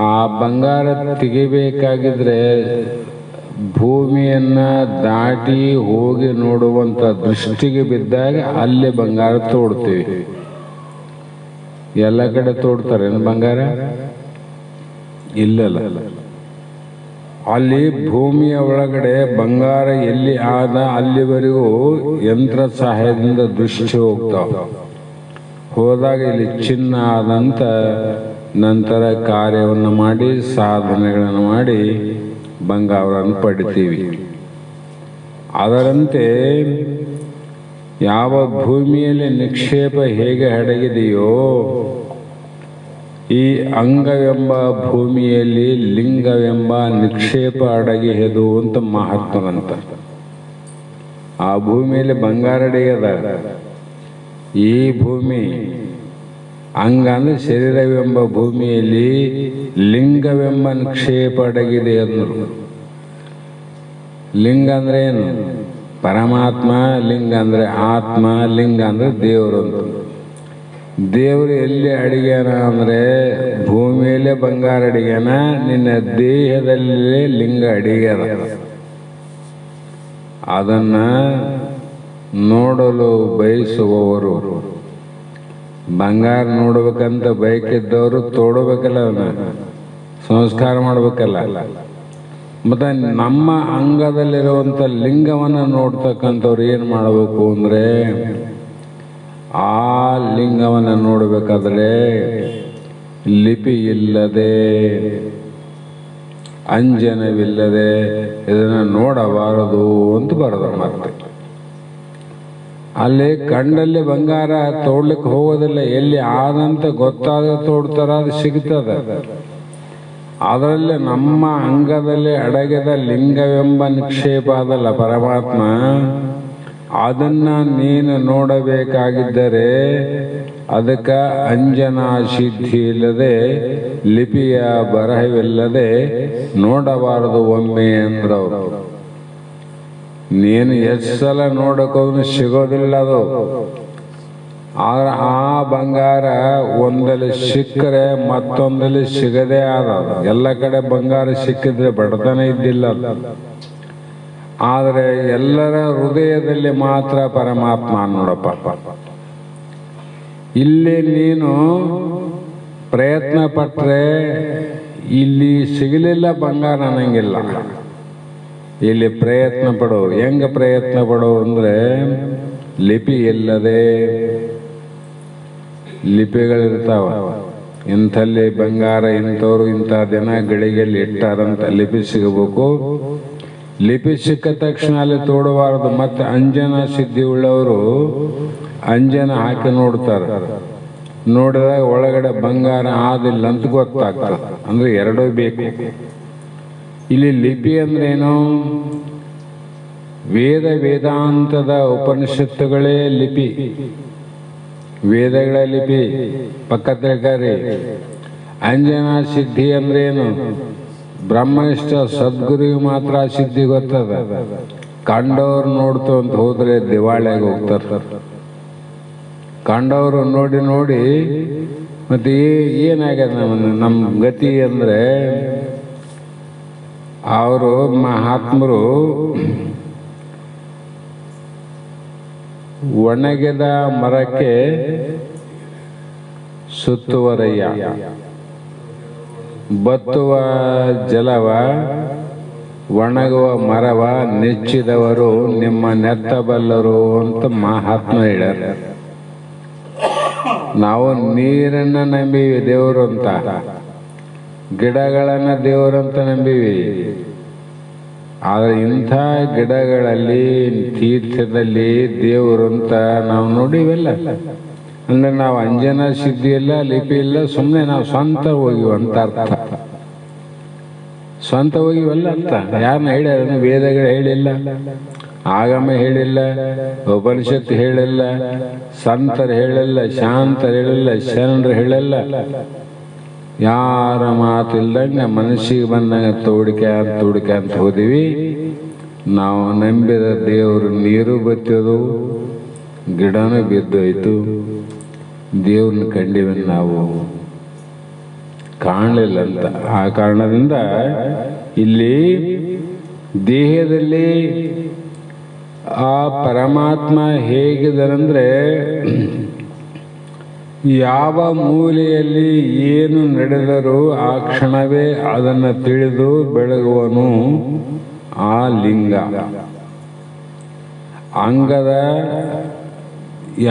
ಆ ಬಂಗಾರ ತೆಗಿಬೇಕಾಗಿದ್ರೆ ಭೂಮಿಯನ್ನ ದಾಟಿ ಹೋಗಿ ನೋಡುವಂತ ದೃಷ್ಟಿಗೆ ಬಿದ್ದಾಗ ಅಲ್ಲಿ ಬಂಗಾರ ತೋಡ್ತೀವಿ. ಎಲ್ಲ ಕಡೆ ತೋಡ್ತಾರೆ ಬಂಗಾರ? ಇಲ್ಲಲ್ಲ. ಅಲ್ಲಿ ಭೂಮಿಯ ಒಳಗಡೆ ಬಂಗಾರ ಎಲ್ಲಿ ಆದ ಅಲ್ಲಿವರೆಗೂ ಯಂತ್ರ ಸಹಾಯದಿಂದ ದೃಷ್ಟಿ ಹೋಗ್ತಾವ. ಹೋದಾಗ ಇಲ್ಲಿ ಚಿನ್ನ ಆದಂತ ನಂತರ ಕಾರ್ಯವನ್ನು ಮಾಡಿ ಸಾಧನೆಗಳನ್ನು ಮಾಡಿ ಬಂಗಾರವನ್ನು ಪಡಿತೀವಿ. ಅದರಂತೆ ಯಾವ ಭೂಮಿಯಲ್ಲಿ ನಿಕ್ಷೇಪ ಹೇಗೆ ಅಡಗಿದೆಯೋ ಈ ಅಂಗವೆಂಬ ಭೂಮಿಯಲ್ಲಿ ಲಿಂಗವೆಂಬ ನಿಕ್ಷೇಪ ಅಡಗಿಹೆದು ಅಂತ ಮಹಾತ್ಮರಂತ. ಆ ಭೂಮಿಯಲ್ಲಿ ಬಂಗಾರ ಅಡಗ್ಯದ. ಈ ಭೂಮಿ ಅಂಗ ಅಂದ್ರೆ ಶರೀರವೆಂಬ ಭೂಮಿಯಲ್ಲಿ ಲಿಂಗವೆಂಬ ನಿಕ್ಷೇಪ ಅಡಗಿದೆ ಅಂದರು. ಲಿಂಗ ಅಂದ್ರೆ ಏನು? ಪರಮಾತ್ಮ. ಲಿಂಗ ಅಂದ್ರೆ ಆತ್ಮ. ಲಿಂಗ ಅಂದ್ರೆ ದೇವರು ಅಂತ. ದೇವರು ಎಲ್ಲಿ ಅಡಿಗ್ಯಾನ ಅಂದ್ರೆ ಭೂಮಿಯಲ್ಲೇ ಬಂಗಾರ ಅಡಿಗ್ಯಾನ, ನಿನ್ನ ದೇಹದಲ್ಲೇ ಲಿಂಗ ಅಡಿಗ್ಯಾದ. ಅದನ್ನ ನೋಡಲು ಬಯಸುವವರು, ಬಂಗಾರ ನೋಡ್ಬೇಕಂತ ಬಯಕಿದ್ದವರು ತೋಡಬೇಕಲ್ಲ, ಅವನ್ನ ಸಂಸ್ಕಾರ ಮಾಡ್ಬೇಕಲ್ಲ. ಮತ್ತೆ ನಮ್ಮ ಅಂಗದಲ್ಲಿರುವಂಥ ಲಿಂಗವನ್ನು ನೋಡ್ತಕ್ಕಂಥವ್ರು ಏನು ಮಾಡಬೇಕು ಅಂದರೆ ಆ ಲಿಂಗವನ್ನು ನೋಡಬೇಕಾದ್ರೆ ಲಿಪಿ ಇಲ್ಲದೆ ಅಂಜನವಿಲ್ಲದೆ ಇದನ್ನು ನೋಡಬಾರದು ಅಂತ ಬರೋದು. ಮತ್ತೆ ಅಲ್ಲಿ ಕಂಡಲ್ಲಿ ಬಂಗಾರ ತೋಡ್ಲಿಕ್ಕೆ ಹೋಗೋದಿಲ್ಲ. ಎಲ್ಲಿ ಆದಂತ ಗೊತ್ತಾದ ತೋಡ್ತಾರ, ಅದು ಸಿಗ್ತದ. ಅದರಲ್ಲಿ ನಮ್ಮ ಅಂಗದಲ್ಲಿ ಅಡಗಿದ ಲಿಂಗವೆಂಬ ನಿಕ್ಷೇಪ ಅದಲ್ಲ ಪರಮಾತ್ಮ, ಅದನ್ನ ನೀನು ನೋಡಬೇಕಾಗಿದ್ದರೆ ಅದಕ್ಕೆ ಅಂಜನಾ ಸಿದ್ಧಿ ಇಲ್ಲದೆ ಲಿಪಿಯ ಬರಹವಿಲ್ಲದೆ ನೋಡಬಾರದು ಒಮ್ಮೆ ಅಂದ್ರವ್ರು. ನೀನು ಎಷ್ಟು ಸಲ ನೋಡಕೋದು ಸಿಗೋದಿಲ್ಲ ಅದು. ಆದ್ರೆ ಆ ಬಂಗಾರ ಒಂದಲ್ಲಿ ಸಿಕ್ಕರೆ ಮತ್ತೊಂದಲ್ಲಿ ಸಿಗದೇ ಆದ. ಎಲ್ಲ ಕಡೆ ಬಂಗಾರ ಸಿಕ್ಕಿದ್ರೆ ಬಡತನ ಇದ್ದಿಲ್ಲ. ಆದರೆ ಎಲ್ಲರ ಹೃದಯದಲ್ಲಿ ಮಾತ್ರ ಪರಮಾತ್ಮ ನೋಡಪ್ಪ. ಇಲ್ಲಿ ನೀನು ಪ್ರಯತ್ನ ಪಟ್ರೆ ಇಲ್ಲಿ ಸಿಗಲಿಲ್ಲ ಬಂಗಾರ ಅನ್ನಂಗಿಲ್ಲ. ಇಲ್ಲಿ ಪ್ರಯತ್ನ ಪಡೋ. ಹೆಂಗ ಪ್ರಯತ್ನ ಪಡೋ ಅಂದ್ರೆ ಲಿಪಿ ಇಲ್ಲದೆ, ಲಿಪಿಗಳಿರ್ತಾವ. ಇಂಥಲ್ಲಿ ಬಂಗಾರ ಇಂಥವ್ರು ಇಂಥ ದಿನ ಗಳಿಗೆಯಲ್ಲಿ ಇಟ್ಟಾರಂತ ಲಿಪಿ ಸಿಗಬೇಕು. ಲಿಪಿ ಸಿಕ್ಕ ತಕ್ಷಣ ಅಲ್ಲಿ ತೋಡಬಾರದು. ಮತ್ತೆ ಅಂಜನ ಸಿದ್ಧಿ ಉಳ್ಳವರು ಅಂಜನ ಹಾಕಿ ನೋಡ್ತಾರೆ. ನೋಡಿದಾಗ ಒಳಗಡೆ ಬಂಗಾರ ಆದಿಲ್ಲ ಅಂತ ಗೊತ್ತಾಗ್ತದೆ. ಅಂದ್ರೆ ಎರಡೂ ಬೇಕು. ಇಲ್ಲಿ ಲಿಪಿ ಅಂದ್ರೆ ಏನು? ವೇದಾಂತದ ಉಪನಿಷತ್ತುಗಳೇ ಲಿಪಿ. ವೇದಗಳ ಲಿಪಿ ಪಕ್ಕ ತಿಳ್ಕರಿ. ಅಂಜನಾ ಸಿದ್ಧಿ ಅಂದ್ರೆ ಏನು? ಬ್ರಹ್ಮನಿಷ್ಠ ಸದ್ಗುರುವಿಗೆ ಮಾತ್ರ ಸಿದ್ಧಿ ಗೊತ್ತದ. ಕಂಡವ್ರು ನೋಡ್ತು ಅಂತ ಹೋದ್ರೆ ದಿವಾಳಿಯಾಗಿ ಹೋಗ್ತಾರೆ. ಕಂಡವರು ನೋಡಿ ನೋಡಿ ಮತ್ತೆ ಏನಾಗ್ಯದ ನಮ್ಮ ಗತಿ ಅಂದ್ರೆ, ಅವರು ಮಹಾತ್ಮರು ಒಣಗಿದ ಮರಕ್ಕೆ ಸುತ್ತುವರಯ್ಯ, ಬತ್ತುವ ಜಲವ ಒಣಗುವ ಮರವ ನೆಚ್ಚಿದವರು ನಿಮ್ಮ ನೆತ್ತಬಲ್ಲರು ಅಂತ ಮಹಾತ್ಮ ಹೇಳ್ಯಾರ. ನಾವು ನೀರನ್ನ ನಂಬೀವಿ ದೇವರು ಅಂತ, ಗಿಡಗಳನ್ನ ದೇವರಂತ ನಂಬೀವಿ. ಆದರೆ ಇಂಥ ಗಿಡಗಳಲ್ಲಿ ತೀರ್ಥದಲ್ಲಿ ದೇವರು ಅಂತ ನಾವು ನೋಡಿವೆಲ್ಲ. ಅಂದ್ರೆ ನಾವು ಅಂಜನಾ ಸಿದ್ಧಿ ಇಲ್ಲ, ಲಿಪಿ ಇಲ್ಲ, ಸುಮ್ಮನೆ ನಾವು ಸ್ವಂತ ಹೋಗಿವಂತ ಅರ್ಥ. ಸ್ವಂತ ಹೋಗಿವಲ್ಲ ಅರ್ಥ. ಯಾರನ್ನ ಹೇಳ್ಯಾರ? ವೇದಗಳು ಹೇಳಿಲ್ಲ, ಆಗಮ ಹೇಳಿಲ್ಲ, ಉಪನಿಷತ್ತು ಹೇಳಿಲ್ಲ, ಸಂತರು ಹೇಳಿಲ್ಲ, ಶಾಂತರು ಹೇಳಿಲ್ಲ, ಶರಣರು ಹೇಳಿಲ್ಲ. ಯಾರ ಮಾತಿಲ್ದಂಗೆ ಮನಸ್ಸಿಗೆ ಬಂದಂಗೆ ತೋಡಿಕೆ ಅಂತ ಹೋದಿವಿ. ನಾವು ನಂಬಿದ ದೇವರು ನೀರು ಬತ್ತದು, ಗಿಡನೂ ಬಿದ್ದೋಯ್ತು. ದೇವ್ರನ್ನ ಕಂಡಿವೆ, ನಾವು ಕಾಣಲಿಲ್ಲ ಅಂತ. ಆ ಕಾರಣದಿಂದ ಇಲ್ಲಿ ದೇಹದಲ್ಲಿ ಆ ಪರಮಾತ್ಮ ಹೇಗಿದನಂದ್ರೆ ಯಾವ ಮೂಲೆಯಲ್ಲಿ ಏನು ನಡೆದರೂ ಆ ಕ್ಷಣವೇ ಅದನ್ನು ತಿಳಿದು ಬೆಳಗುವನು ಆ ಲಿಂಗ. ಅಂಗದ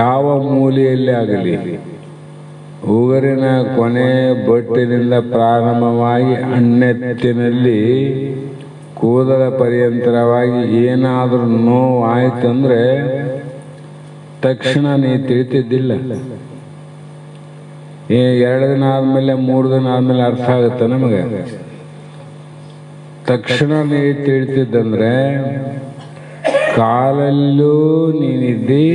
ಯಾವ ಮೂಲೆಯಲ್ಲಿ ಆಗಲಿ, ಉಗುರಿನ ಕೊನೆ ಬೊಟ್ಟಿನಿಂದ ಪ್ರಾರಂಭವಾಗಿ ಅಣ್ಣೆತ್ತಿನಲ್ಲಿ ಕೂದಲ ಪರ್ಯಂತರವಾಗಿ ಏನಾದರೂ ನೋವು ಆಯ್ತಂದ್ರೆ ತಕ್ಷಣ ನೀ ತಿಳಿತಿದ್ದಿಲ್ಲ. 2 ದಿನ ಆದಮೇಲೆ 3 ದಿನ ಆದಮೇಲೆ ಅರ್ಥ ಆಗುತ್ತೆ ನಮಗೆ. ತಕ್ಷಣ ನೀ ತಿಳಿತಿದ್ದಂದ್ರೆ ಕಾಲಲ್ಲೂ ನೀನಿದ್ದಿ,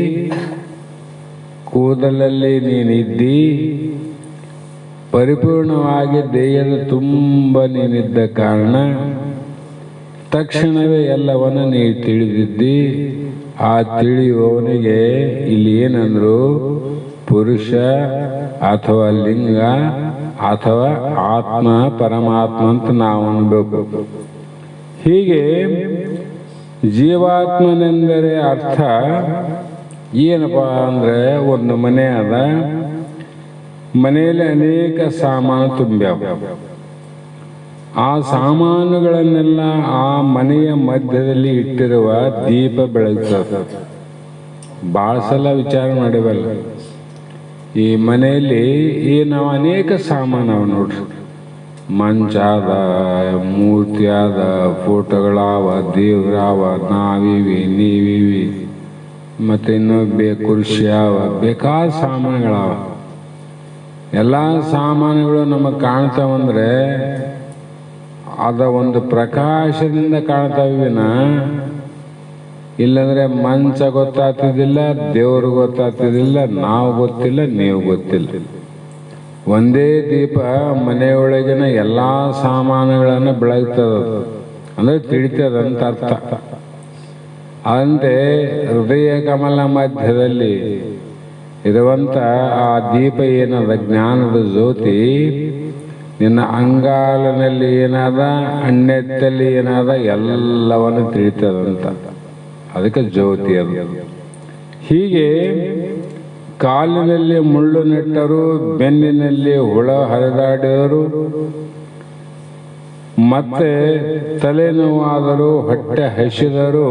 ಕೂದಲಲ್ಲಿ ನೀನಿದ್ದಿ, ಪರಿಪೂರ್ಣವಾಗಿ ದೇಹದ ತುಂಬ ನೀನಿದ್ದ ಕಾರಣ ತಕ್ಷಣವೇ ಎಲ್ಲವನ್ನು ನೀ ತಿಳಿದಿದ್ದಿ. ಆ ತಿಳಿಯುವವನಿಗೆ ಇಲ್ಲಿ ಏನಂದ್ರು ಪುರುಷ ಅಥವಾ ಲಿಂಗ ಅಥವಾ ಆತ್ಮ ಪರಮಾತ್ಮ ಅಂತ ನಾವು ಅನ್ಬೇಕು. ಹೀಗೆ ಜೀವಾತ್ಮನೆಂದರೆ ಅರ್ಥ ಏನಪ್ಪ ಅಂದ್ರೆ, ಒಂದು ಮನೆ ಅದ, ಮನೆಯಲ್ಲಿ ಅನೇಕ ಸಾಮಾನು ತುಂಬ್ಯಾವ. ಆ ಸಾಮಾನುಗಳನ್ನೆಲ್ಲ ಆ ಮನೆಯ ಮಧ್ಯದಲ್ಲಿ ಇಟ್ಟಿರುವ ದೀಪ ಬೆಳಗ್ತದೆ. ಭಾಳ ಸಲ ವಿಚಾರ ಮಾಡಿವಲ್ಲ, ಈ ಮನೆಯಲ್ಲಿ ನಾವು ಅನೇಕ ಸಾಮಾನು ಅವ ನೋಡ್ರಿ. ಮಂಚ ಅದ, ಮೂರ್ತಿ ಅದ, ಫೋಟೋಗಳಾವ, ದೇವ್ರಾವ, ನಾವಿವಿ ನೀವಿವಿ, ಮತ್ತೆ ಇನ್ನೂ ಕುರ್ಚಿ ಅವ, ಬೇಕಾದ ಸಾಮಾನುಗಳಾವ. ಎಲ್ಲ ಸಾಮಾನುಗಳು ನಮಗೆ ಕಾಣ್ತಾವಂದ್ರೆ ಅದ ಒಂದು ಪ್ರಕಾಶದಿಂದ ಕಾಣ್ತಾವಿನ, ಇಲ್ಲಂದ್ರೆ ಮಂಚ ಗೊತ್ತಾಗ್ತಿದ್ದಿಲ್ಲ, ದೇವ್ರು ಗೊತ್ತಾಗ್ತಿದ್ದಿಲ್ಲ, ನಾವು ಗೊತ್ತಿಲ್ಲ, ನೀವು ಗೊತ್ತಿಲ್ಲ. ಒಂದೇ ದೀಪ ಮನೆಯೊಳಗಿನ ಎಲ್ಲ ಸಾಮಾನುಗಳನ್ನು ಬೆಳಗ್ತದ, ಅಂದ್ರೆ ತಿಳಿತದಂತ ಅರ್ಥ. ಅಂತೆ ಹೃದಯ ಕಮಲ ಮಧ್ಯದಲ್ಲಿ ಇರುವಂತ ಆ ದೀಪ ಏನದ ಜ್ಞಾನದ ಜ್ಯೋತಿ ನಿನ್ನ ಅಂಗಾಲಿನಲ್ಲಿ ಏನಾದ, ಅಣ್ಣೆತ್ತಲ್ಲಿ ಏನಾದ ಎಲ್ಲವನ್ನು ತಿಳಿತದಂತ, ಅದಕ್ಕೆ ಜ್ಯೋತಿ ಅದು. ಹೀಗೆ ಕಾಲಿನಲ್ಲಿ ಮುಳ್ಳು ನೆಟ್ಟರು, ಬೆನ್ನಿನಲ್ಲಿ ಹುಳ ಹರಿದಾಡಿದರು, ಮತ್ತೆ ತಲೆನೋವಾದರೂ, ಹೊಟ್ಟೆ ಹಸಿದರು,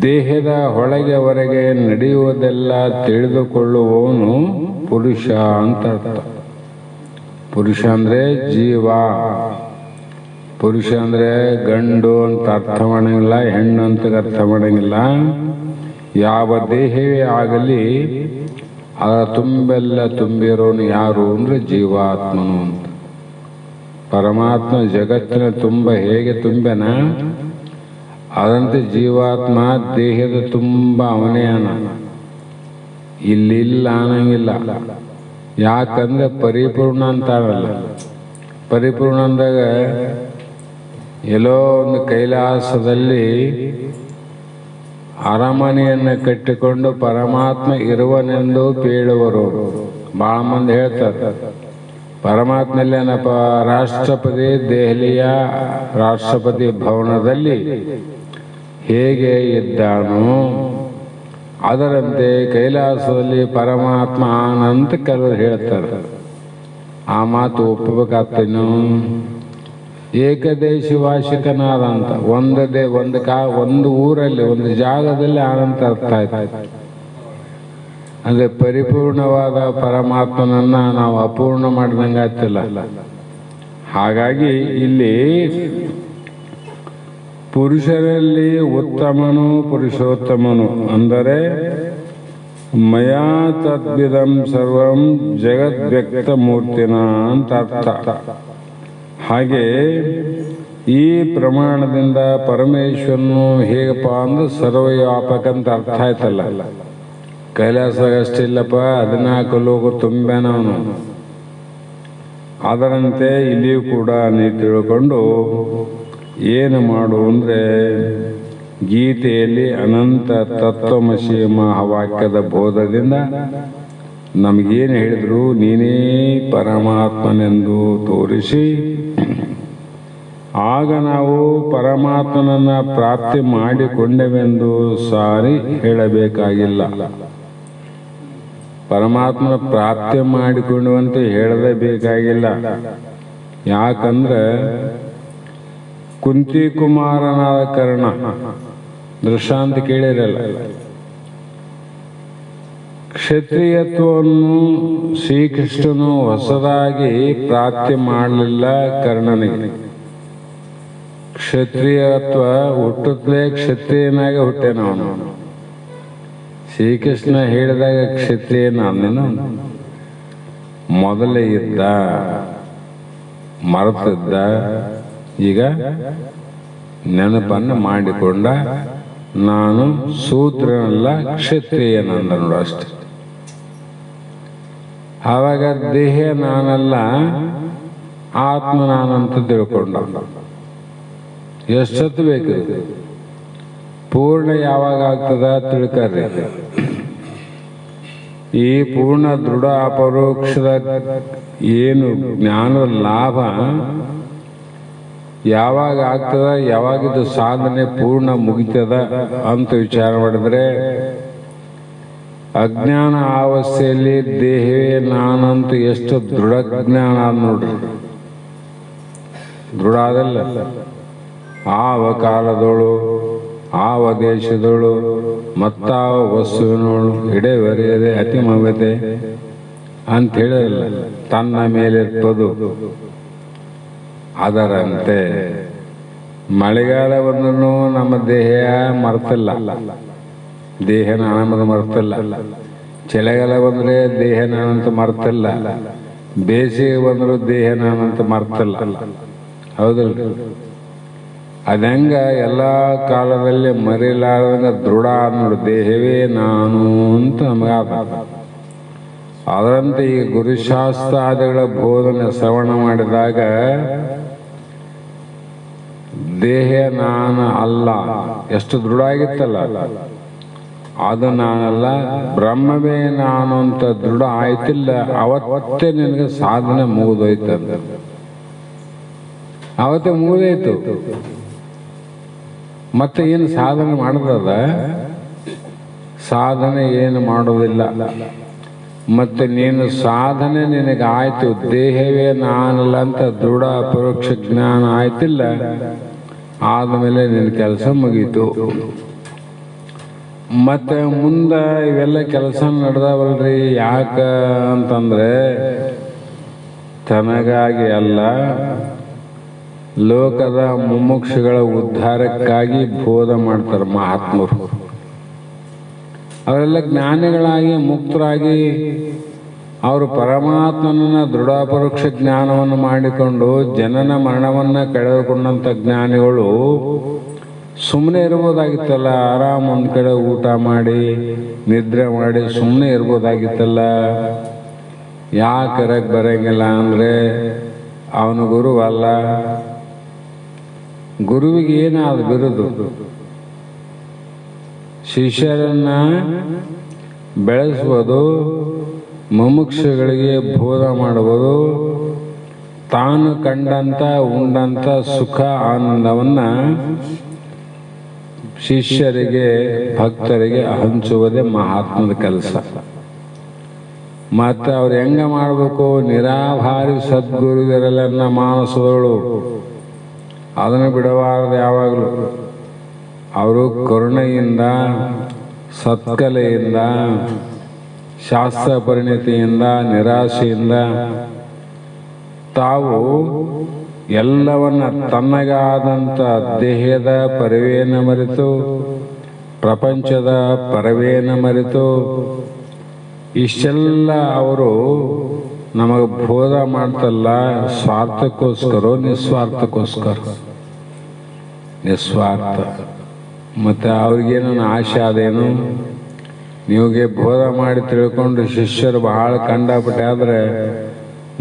ದೇಹದ ಒಳಗೆ ಹೊರಗೆ ನಡೆಯುವುದೆಲ್ಲ ತಿಳಿದುಕೊಳ್ಳುವವನು ಪುರುಷ ಅಂತ ಅರ್ಥ. ಪುರುಷ ಅಂದ್ರೆ ಜೀವ. ಪುರುಷ ಅಂದ್ರೆ ಗಂಡು ಅಂತ ಅರ್ಥ ಮಾಡಂಗಿಲ್ಲ, ಹೆಣ್ಣು ಅಂತ ಅರ್ಥ ಮಾಡಂಗಿಲ್ಲ. ಯಾವ ದೇಹವೇ ಆಗಲಿ ಅದರ ತುಂಬೆಲ್ಲ ತುಂಬಿರೋನು ಯಾರು ಅಂದ್ರೆ ಜೀವಾತ್ಮನು ಅಂತ. ಪರಮಾತ್ಮ ಜಗತ್ತಿನ ತುಂಬ ಹೇಗೆ ತುಂಬೆನ ಅದಂತೆ ಜೀವಾತ್ಮ ದೇಹದ ತುಂಬ ಅವನೇ ಅನ, ಇಲ್ಲಿಲ್ಲ ಅನ್ನಂಗಿಲ್ಲ. ಯಾಕಂದ್ರೆ ಪರಿಪೂರ್ಣ ಅಂತ ಆಗಲ್ಲ. ಪರಿಪೂರ್ಣ ಅಂದಾಗ ಎಲ್ಲೋ ಒಂದು ಕೈಲಾಸದಲ್ಲಿ ಅರಮನೆಯನ್ನು ಕಟ್ಟಿಕೊಂಡು ಪರಮಾತ್ಮ ಇರುವನೆಂದು ಪೇಳುವರು. ಬಹಳ ಮಂದಿ ಹೇಳ್ತಾರೆ ಪರಮಾತ್ಮ ಏನಪ್ಪ, ರಾಷ್ಟ್ರಪತಿ ದೆಹಲಿಯ ರಾಷ್ಟ್ರಪತಿ ಭವನದಲ್ಲಿ ಹೇಗೆ ಇದ್ದಾನೋ ಅದರಂತೆ ಕೈಲಾಸದಲ್ಲಿ ಪರಮಾತ್ಮ ಆನಂತ ಕೆಲವರು ಹೇಳ್ತಾರೆ. ಆ ಮಾತು ಒಪ್ಪಬೇಕಾಗ್ತೇನು? ಏಕದೇಶಿ ವಾಸಿಕನಾದಂತ ಒಂದು ಊರಲ್ಲಿ ಒಂದು ಜಾಗದಲ್ಲಿ ಆನಂತ ಅರ್ಥ ಆಯ್ತು. ಅಂದ್ರೆ ಪರಿಪೂರ್ಣವಾದ ಪರಮಾತ್ಮನನ್ನ ನಾವು ಅಪೂರ್ಣ ಮಾಡಿದಂಗೆ ಆಗ್ತಿಲ್ಲ. ಹಾಗಾಗಿ ಇಲ್ಲಿ ಪುರುಷರಲ್ಲಿ ಉತ್ತಮನು ಪುರುಷೋತ್ತಮನು ಅಂದರೆ ಮಯಾ ತದ್ವಿದಂ ಸರ್ವಂ ಜಗದ್ವ್ಯಕ್ತ ಮೂರ್ತಿನ ಅಂತ ಅರ್ಥ. ಹಾಗೆ ಈ ಪ್ರಮಾಣದಿಂದ ಪರಮೇಶ್ವರನು ಹೇಗಪ್ಪ ಅಂದ್ರೆ ಸರ್ವವ್ಯಾಪಕ ಅಂತ ಅರ್ಥ ಆಯ್ತಲ್ಲ. ಕೈಲಾಸಗಷ್ಟಿಲ್ಲಪ್ಪ, 14 ಲೋಕ ತುಂಬ್ಯಾನವನು. ಅದರಂತೆ ಇಲ್ಲಿಯೂ ಕೂಡ ನೀ ತಿಳ್ಕೊಂಡು ಏನು ಮಾಡು ಅಂದ್ರೆ, ಗೀತೆಯಲ್ಲಿ ಅನಂತ ತತ್ವಮಸಿ ಮಹಾವಾಕ್ಯದ ಬೋಧದಿಂದ ನಮಗೇನು ಹೇಳಿದ್ರು, ನೀನೇ ಪರಮಾತ್ಮನೆಂದು ತೋರಿಸಿ ಆಗ ನಾವು ಪರಮಾತ್ಮನನ್ನ ಪ್ರಾಪ್ತಿ ಮಾಡಿಕೊಂಡೆವೆಂದು ಸಾರಿ ಹೇಳಬೇಕಾಗಿಲ್ಲ. ಪರಮಾತ್ಮನ ಪ್ರಾಪ್ತಿ ಮಾಡಿಕೊಳ್ಳುವಂತೆ ಹೇಳದೇ ಬೇಕಾಗಿಲ್ಲ. ಯಾಕಂದ್ರೆ ಕುಂತಿ ಕುಮಾರನಾದ ಕರ್ಣ ದೃಷ್ಟಾಂತ ಕೇಳಿರಲ್ಲ. ಕ್ಷತ್ರಿಯತ್ವವನ್ನು ಶ್ರೀಕೃಷ್ಣನು ಹೊಸದಾಗಿ ಪ್ರಾಪ್ತಿ ಮಾಡಲಿಲ್ಲ ಕರ್ಣನಿಗೆ. ಕ್ಷತ್ರಿಯತ್ವ ಹುಟ್ಟುತ್ತಲೇ ಕ್ಷತ್ರಿಯನಾಗೆ ಹುಟ್ಟೇನ ಅವನು. ಶ್ರೀಕೃಷ್ಣ ಹೇಳಿದಾಗ ಕ್ಷತ್ರಿಯನಾದನೇನು ಮೊದಲೇ ಇದ್ದ, ಮರೆತಿದ್ದ, ಈಗ ನೆನಪನ್ನು ಮಾಡಿಕೊಂಡ. ನಾನು ಶೂದ್ರನಲ್ಲ ಕ್ಷತ್ರಿಯನಂದ ನೋಡು ಅಷ್ಟೆ. ಆವಾಗ ದೇಹ ನಾನಲ್ಲ ಆತ್ಮ ನಾನಂತ ತಿಳ್ಕೊಂಡ. ಎಷ್ಟೊತ್ತು ಬೇಕು? ಪೂರ್ಣ ಯಾವಾಗ ಆಗ್ತದ ತಿಳ್ಕರ್ರಿ. ಈ ಪೂರ್ಣ ದೃಢ ಅಪರೋಕ್ಷದ ಏನು ಜ್ಞಾನದ ಲಾಭ ಯಾವಾಗ ಆಗ್ತದ, ಯಾವಾಗಿದ್ದು ಸಾಧನೆ ಪೂರ್ಣ ಮುಗಿತದ ಅಂತ ವಿಚಾರ ಮಾಡಿದ್ರೆ, ಅಜ್ಞಾನ ಅವಸ್ಥೆಯಲ್ಲಿ ದೇಹವೇ ನಾನಂತ ಎಷ್ಟು ದೃಢ ಜ್ಞಾನ ನೋಡ್ರಿ. ದೃಢ ಅದಲ್ಲ. ಆವ ಕಾಲದೋಳು, ಆವ ದೇಶದೋಳು, ಮತ್ತಾವ ವಸ್ತುವಿನೋಳು ಎಡೆವರೆಯದೆ ಅತಿಮಮತೆ ಅಂತ ಹೇಳಿರಲ್ಲ. ತನ್ನ ಮೇಲಿರ್ಪದು ಅದರಂತೆ ಮಳೆಗಾಲ ಬಂದ್ರೂ ನಮ್ಮ ದೇಹ ಮರ್ತಿಲ್ಲ, ದೇಹ ನಾನಂತ ಮರ್ತಿಲ್ಲ. ಚಳಿಗಾಲ ಬಂದ್ರೆ ದೇಹ ನಾನಂತ ಮರ್ತಿಲ್ಲ. ಬೇಸಿಗೆ ಬಂದ್ರು ದೇಹ ನಾನಂತ ಮರ್ತಿಲ್ಲ. ಹೌದಲ್ರಿ? ಅದಂಗ ಎಲ್ಲ ಕಾಲದಲ್ಲಿ ಮರಿಲಾರ್ದಂಗ ದೃಢ ನೋಡಿ ದೇಹವೇ ನಾನು ಅಂತ ನಮಗಾದ. ಅದರಂತೆ ಈ ಗುರುಶಾಸ್ತ್ರಾದಿಗಳ ಬೋಧನೆ ಶ್ರವಣ ಮಾಡಿದಾಗ ದೇಹ ನಾನು ಅಲ್ಲ, ಎಷ್ಟು ದೃಢ ಆಗಿತ್ತಲ್ಲ, ಅದು ನಾನಲ್ಲ ಬ್ರಹ್ಮವೇ ನಾನು ಅಂತ ದೃಢ ಆಯ್ತಿಲ್ಲ. ಅವತ್ತೇ ನಿನಗೆ ಸಾಧನೆ ಮುಗಿದೋಯ್ತಂತ. ಅವತ್ತೇ ಮುಗಿದೋಯ್ತು. ಮತ್ತೆ ಏನು ಸಾಧನೆ ಮಾಡಿದ? ಸಾಧನೆ ಏನು ಮಾಡೋದಿಲ್ಲ. ಮತ್ತೆ ನೀನು ಸಾಧನೆ ನಿನಗೆ ಆಯ್ತು, ದೇಹವೇ ನಾನಲ್ಲ ಅಂತ ದೃಢ ಪರೋಕ್ಷ ಜ್ಞಾನ ಆಯ್ತಿಲ್ಲ, ಆದಮೇಲೆ ನಿನ್ನ ಕೆಲಸ ಮುಗೀತು. ಮತ್ತೆ ಮುಂದೆ ಇವೆಲ್ಲ ಕೆಲಸ ನಡೆದವಲ್ರಿ. ಯಾಕ ಅಂತಂದ್ರೆ ತನಗಾಗಿ ಅಲ್ಲ, ಲೋಕದ ಮುಮುಕ್ಷುಗಳ ಉದ್ಧಾರಕ್ಕಾಗಿ ಬೋಧ ಮಾಡ್ತಾರೆ ಮಹಾತ್ಮರು. ಅವರೆಲ್ಲ ಜ್ಞಾನಿಗಳಾಗಿ ಮುಕ್ತರಾಗಿ ಅವರು ಪರಮಾತ್ಮನ ದೃಢಪರೋಕ್ಷ ಜ್ಞಾನವನ್ನು ಮಾಡಿಕೊಂಡು ಜನನ ಮರಣವನ್ನು ಕಳೆದುಕೊಂಡಂಥ ಜ್ಞಾನಿಗಳು ಸುಮ್ಮನೆ ಇರ್ಬೋದಾಗಿತ್ತಲ್ಲ. ಆರಾಮ್ ಒಂದು ಕಡೆ ಊಟ ಮಾಡಿ ನಿದ್ರೆ ಮಾಡಿ ಸುಮ್ಮನೆ ಇರ್ಬೋದಾಗಿತ್ತಲ್ಲ. ಯಾಕೆ ಬರಂಗಿಲ್ಲ ಅಂದರೆ ಅವನು ಗುರು ಅಲ್ಲ. ಗುರುವಿಗೆ ಏನಾದ ಬಿರುದು? ಶಿಷ್ಯರನ್ನ ಬೆಳೆಸುವುದು, ಮುಮುಕ್ಷುಗಳಿಗೆ ಬೋಧ ಮಾಡುವುದು, ತಾನು ಕಂಡಂತ ಉಂಡಂತ ಸುಖ ಆನಂದವನ್ನ ಶಿಷ್ಯರಿಗೆ ಭಕ್ತರಿಗೆ ಹಂಚುವುದೇ ಮಹಾತ್ಮದ ಕೆಲಸ. ಮತ್ತೆ ಅವ್ರು ಹೆಂಗ ಮಾಡಬೇಕು? ನಿರಾಭಾರಿ ಸದ್ಗುರುವಿರಲನ್ನ ಮಾನಸದಳು ಅದನ್ನು ಬಿಡಬಾರದು ಯಾವಾಗಲೂ. ಅವರು ಕರುಣೆಯಿಂದ, ಸತ್ಕಲೆಯಿಂದ, ಶಾಸ್ತ್ರ ಪರಿಣಿತಿಯಿಂದ, ನಿರಾಶೆಯಿಂದ ತಾವು ಎಲ್ಲವನ್ನ ತನ್ನಗಾದಂಥ ದೇಹದ ಪರವೇನ ಮರೆತು, ಪ್ರಪಂಚದ ಪರವೇನ ಮರೆತು ಇಷ್ಟೆಲ್ಲ ಅವರು ನಮಗೆ ಬೋಧ ಮಾಡ್ತಲ್ಲ. ಸ್ವಾರ್ಥಕ್ಕೋಸ್ಕರ, ನಿಸ್ವಾರ್ಥಕ್ಕೋಸ್ಕರ. ನಿಸ್ವಾರ್ಥ. ಮತ್ತು ಅವ್ರಿಗೇನು ಆಶೆ ಅದೇನು? ನೀವಿಗೆ ಬೋಧ ಮಾಡಿ ತಿಳ್ಕೊಂಡು ಶಿಷ್ಯರು ಬಹಳ ಕಂಡಾಪಟ್ಟೆ ಆದರೆ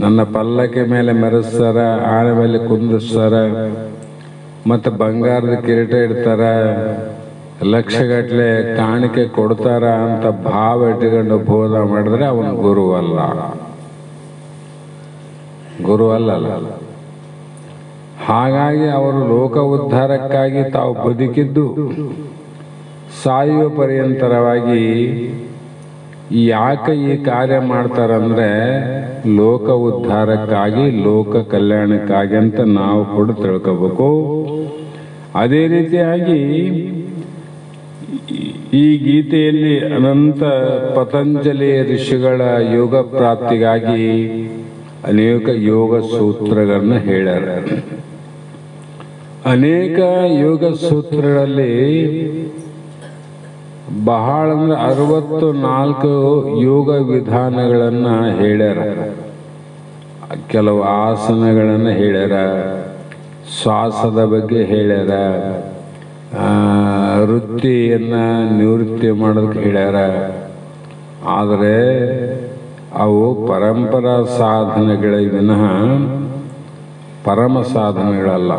ನನ್ನ ಪಲ್ಲಕ್ಕಿ ಮೇಲೆ ಮೆರೆಸ್ತಾರ, ಆನೆ ಮೇಲೆ ಕುಂದಿಸ್ತಾರ, ಮತ್ತು ಬಂಗಾರದ ಕಿರೀಟ ಇಡ್ತಾರ, ಲಕ್ಷಗಟ್ಟಲೆ ಕಾಣಿಕೆ ಕೊಡ್ತಾರ ಅಂತ ಭಾವ ಇಟ್ಟುಕೊಂಡು ಬೋಧ ಮಾಡಿದ್ರೆ ಅವನು ಗುರು ಅಲ್ಲ. ಗುರು ಅಲ್ಲ. ಹಾಗಾಗಿ ಅವರು ಲೋಕ ಉದ್ಧಾರಕ್ಕಾಗಿ ತಾವು ಬದುಕಿದ್ದು ಸಾಯುವ ಪರ್ಯಂತರವಾಗಿ ಯಾಕೆ ಈ ಕಾರ್ಯ ಮಾಡ್ತಾರಂದ್ರೆ ಲೋಕ ಉದ್ಧಾರಕ್ಕಾಗಿ, ಲೋಕ ಕಲ್ಯಾಣಕ್ಕಾಗಿ ಅಂತ ನಾವು ಕೂಡ ತಿಳ್ಕೋಬೇಕು. ಅದೇ ರೀತಿಯಾಗಿ ಈ ಗೀತೆಯಲ್ಲಿ ಅನಂತ ಪತಂಜಲಿ ಋಷಿಗಳ ಯೋಗ ಪ್ರಾಪ್ತಿಗಾಗಿ ಅನೇಕ ಯೋಗ ಸೂತ್ರಗಳನ್ನ ಹೇಳ್ಯಾರ. ಅನೇಕ ಯೋಗ ಸೂತ್ರಗಳಲ್ಲಿ ಬಹಳ ಅಂದ್ರೆ 64 ಯೋಗ ವಿಧಾನಗಳನ್ನ ಹೇಳ್ಯಾರ. ಕೆಲವು ಆಸನಗಳನ್ನ ಹೇಳ್ಯಾರ, ಶ್ವಾಸದ ಬಗ್ಗೆ ಹೇಳ್ಯಾರ, ವೃತ್ತಿಯನ್ನ ನಿವೃತ್ತಿ ಮಾಡೋದಕ್ಕೆ ಹೇಳ್ಯಾರ. ಆದರೆ ಅವು ಪರಂಪರಾ ಸಾಧನೆಗಳ ವಿನಃ ಪರಮ ಸಾಧನೆಗಳಲ್ಲ.